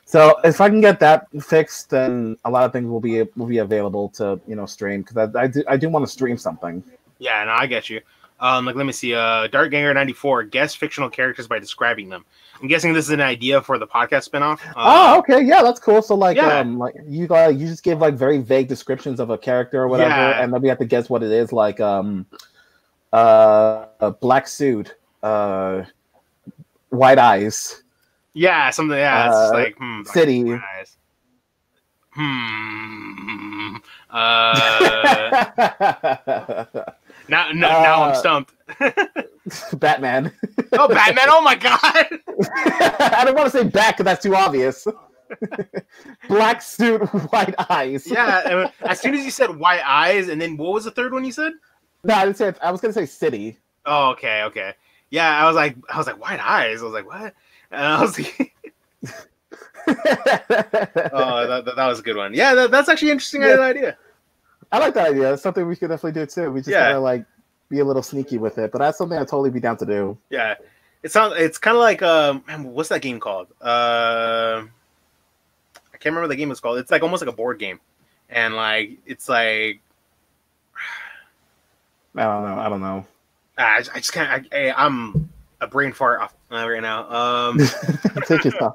So if I can get that fixed, then a lot of things will be available to stream because I do want to stream something. Yeah, no, I get you. Like, let me see. Dartganger94, guess fictional characters by describing them. I'm guessing this is an idea for the podcast spinoff. Oh, okay, yeah, that's cool. So like, yeah. like you just give like very vague descriptions of a character or whatever, and then we have to guess what it is. Like, a black suit, white eyes. Yeah, something. Yeah, it's just like city. White eyes. Now I'm stumped. Batman. Oh, Batman! Oh my god! I don't want to say bat because that's too obvious. Black suit, white eyes. Yeah, as soon as you said white eyes, and then what was the third one you said? No, I didn't say. I was gonna say city. Oh, okay. Yeah, I was like white eyes. I was like, what? And I was like, oh, that was a good one. Yeah, that's actually an interesting idea. I like that idea. It's something we could definitely do too. We just gotta like be a little sneaky with it, but that's something I'd totally be down to do. Yeah, it's kind of like man, what's that game called? I can't remember what the game was called. It's like almost like a board game, and like it's like I don't know. I just can't. I'm a brain fart off right now. Take your time.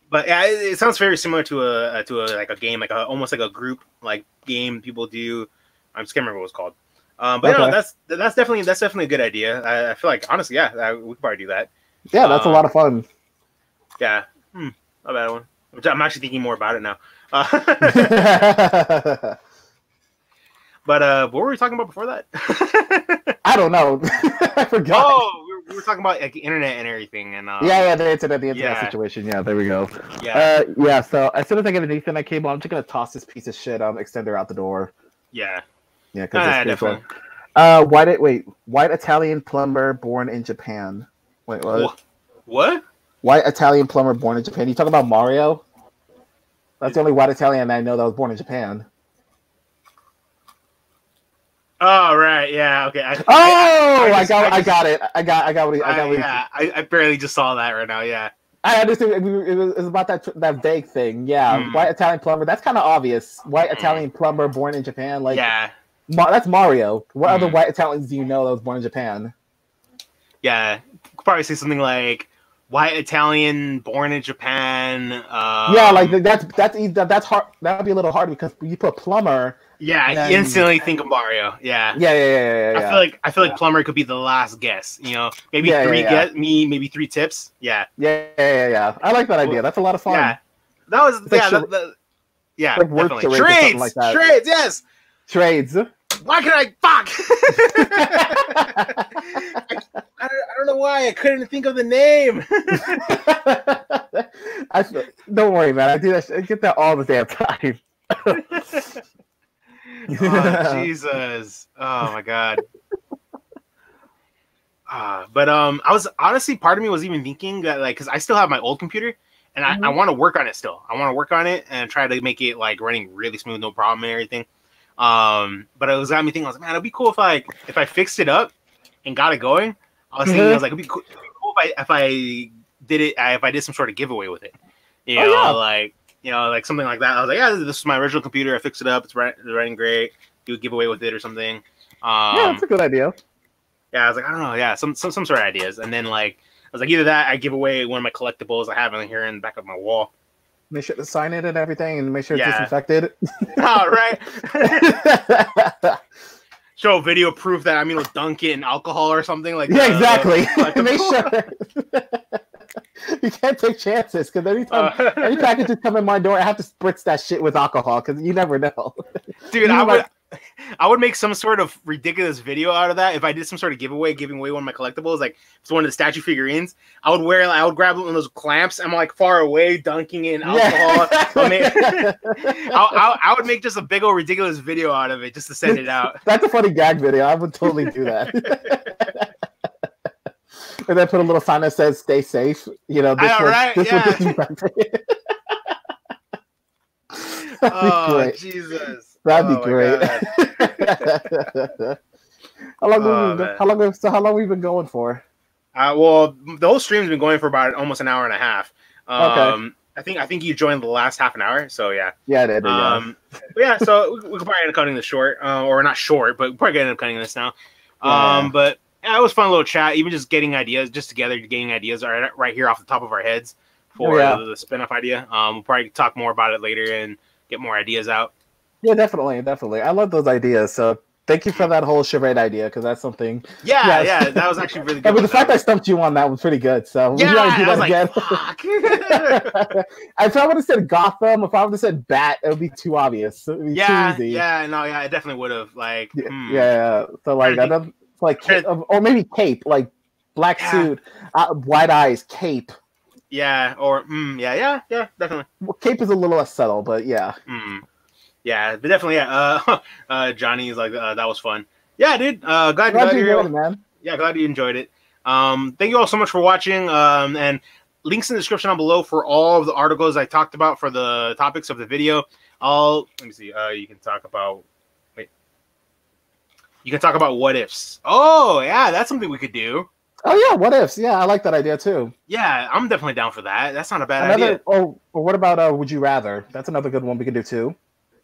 But yeah, it sounds very similar to a like a game, like almost like a group like game people do. I just can't remember what it was called. But no, that's definitely a good idea. I feel like honestly, yeah, we could probably do that. Yeah, that's a lot of fun. Yeah, not a bad one. I'm actually thinking more about it now. But what were we talking about before that? I don't know. I forgot. Oh, we were talking about like the internet and everything, and the internet situation. Yeah, there we go. Yeah. So as soon as I get anything I came on, I'm just gonna toss this piece of shit extender out the door. Yeah. Yeah, because definitely. White Italian plumber born in Japan. Wait, what? What? White Italian plumber born in Japan. You talking about Mario? That's the only white Italian I know that was born in Japan. Oh right, yeah, okay. I got it. I got what I barely just saw that right now. Yeah, I understand. It was about that vague thing. Yeah, white Italian plumber. That's kind of obvious. White Italian plumber born in Japan. Like, yeah, that's Mario. What other white Italians do you know that was born in Japan? Yeah, you could probably say something like white Italian born in Japan. Yeah, like that's hard. That would be a little hard because you put plumber. Yeah, you instantly think of Mario. Yeah. I feel like plumber could be the last guess. You know, maybe maybe 3 tips. Yeah. Yeah. I like that idea. That's a lot of fun. Yeah, that was like definitely trades. Like that. Trades, yes. Trades. Why can I fuck? I don't know why I couldn't think of the name. Don't worry, man. I do that. I get that all the damn time. Oh, Jesus. Oh my God. But I was honestly, part of me was even thinking that, like, because I still have my old computer and I want to work on it still. I want to work on it and try to make it like running really smooth, no problem and everything. But it was got me thinking, I was like, man, it'd be cool if I fixed it up and got it going. I was thinking, I was like, it'd be cool if I did some sort of giveaway with it. You know, like something like that. I was like, yeah, this is my original computer. I fixed it up. It's running great. Do a giveaway with it or something. Yeah, that's a good idea. Yeah, I was like, I don't know. Yeah, some sort of ideas. And then like, I was like, either that, I give away one of my collectibles I have in here in the back of my wall. Make sure to sign it and everything, and make sure it's disinfected. All right. Show video proof that I'm dunk it in alcohol or something like that. Yeah, exactly. Make sure. You can't take chances because anytime any packages come in my door, I have to spritz that shit with alcohol because you never know. Dude, I would make some sort of ridiculous video out of that if I did some sort of giveaway, giving away one of my collectibles, like it's one of the statue figurines. I would grab one of those clamps. I'm like far away, dunking in alcohol. I would make just a big old ridiculous video out of it just to send it out. That's a funny gag video. I would totally do that. And then put a little sign that says "Stay safe." You know, Oh, Jesus. That'd be great. How long have we been going for? Well, the whole stream's been going for about almost an hour and a half. Okay. I think you joined the last half an hour, so yeah. Yeah, I did. But yeah, so we could probably end up cutting this short, or not short, but we're probably gonna end up cutting this now. But yeah, it was a fun little chat, even just getting ideas, just together, getting ideas right here off the top of our heads for the spin-off idea. We'll probably talk more about it later and get more ideas out. Yeah, definitely. I love those ideas. So thank you for that whole charade idea, because that's something. Yeah, that was actually really good. I mean, the fact I stumped you on that was pretty good. So we gotta do that again. If I would have said Gotham, if I would have said Bat, it would be too obvious. It would be too easy. I definitely would have. Like, So like, or maybe Cape, like black suit, white eyes, Cape. Yeah, or definitely. Well, Cape is a little less subtle, but yeah. Yeah, but definitely, Johnny's like, that was fun. Yeah, dude. Glad you enjoyed it, man. Yeah, glad you enjoyed it. Thank you all so much for watching. And links in the description down below for all of the articles I talked about for the topics of the video. Let me see. You can talk about what ifs. Oh, yeah, that's something we could do. Oh yeah, what ifs? Yeah, I like that idea too. Yeah, I'm definitely down for that. That's not a bad idea. Or what about would you rather? That's another good one we could do too.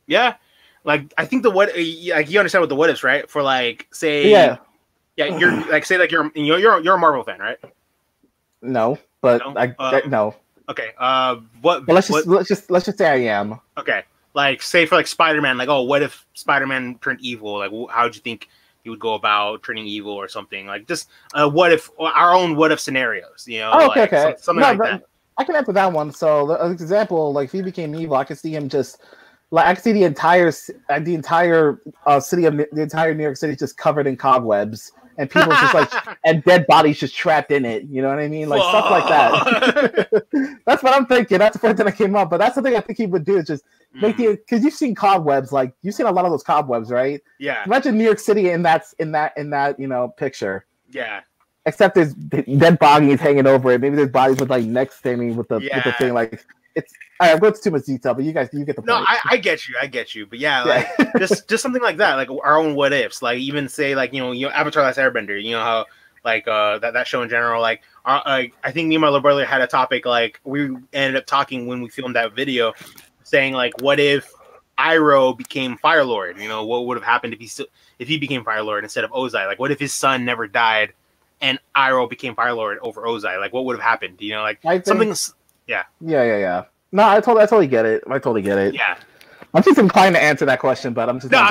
Yeah, like I think like you understand what the what ifs, right? For like say you're like say like you're a Marvel fan, right? No, but no? No. Okay. But let's just say I am. Okay. Like say for like Spider-Man, like what if Spider-Man turned evil? Like how would you think he would go about turning evil or something? Like just what if our own what if scenarios, you know? Oh, okay, like, something like that. I can answer that one. So, an example, like if he became evil, I could see him just like I could see the entire city of the entire New York City just covered in cobwebs, and people just like and dead bodies just trapped in it. You know what I mean? Like stuff like that. That's what I'm thinking. That's the first thing that came up. But that's the thing I think he would do is just make because you've seen cobwebs, like you've seen a lot of those cobwebs, right? Yeah. Imagine New York City in that picture. Yeah. Except there's dead bodies hanging over it. Maybe there's bodies with like necks standing with the thing. Like it's. All right, I'm going to too much detail, but you get the point. No, I get you. But yeah, like just something like that, like our own what ifs. Like even say like you know Avatar: Last Airbender. You know how like that show in general. Like I think me and my little brother had a topic. Like we ended up talking when we filmed that video, saying like what if Iroh became Fire Lord? You know what would have happened if he became Fire Lord instead of Ozai? Like what if his son never died? And Iroh became Fire Lord over Ozai. Like, what would have happened? You know, like something. Yeah. No, I totally get it. Yeah. I'm just inclined to answer that question, but I'm just not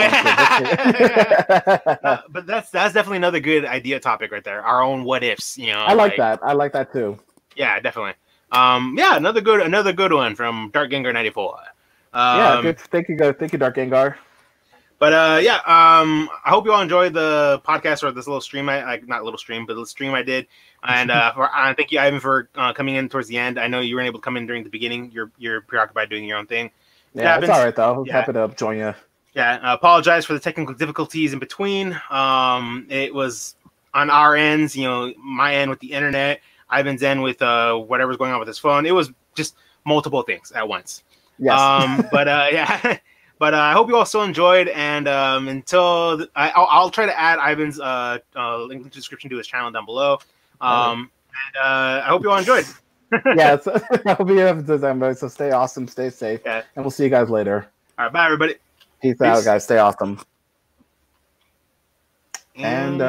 but that's definitely another good idea topic right there. Our own what ifs. You know. I like that. I like that too. Yeah, definitely. Another good one from Dark Gengar 94. Good. Thank you, Dark Gengar. But I hope you all enjoyed the podcast or this little stream. Not little stream, but the stream I did. And thank you, Ivan, for coming in towards the end. I know you weren't able to come in during the beginning. You're preoccupied doing your own thing. Yeah, it's all right though. I was happy to join you. Yeah, apologize for the technical difficulties in between. It was on our ends, you know, my end with the internet, Ivan's end with whatever's going on with his phone. It was just multiple things at once. Yes. But I hope you all still enjoyed, and until I'll try to add Ivan's link in the description to his channel down below. And I hope you all enjoyed. Yeah, I hope you have December. So stay awesome, stay safe, and we'll see you guys later. All right, bye everybody. Peace out, guys. Stay awesome. And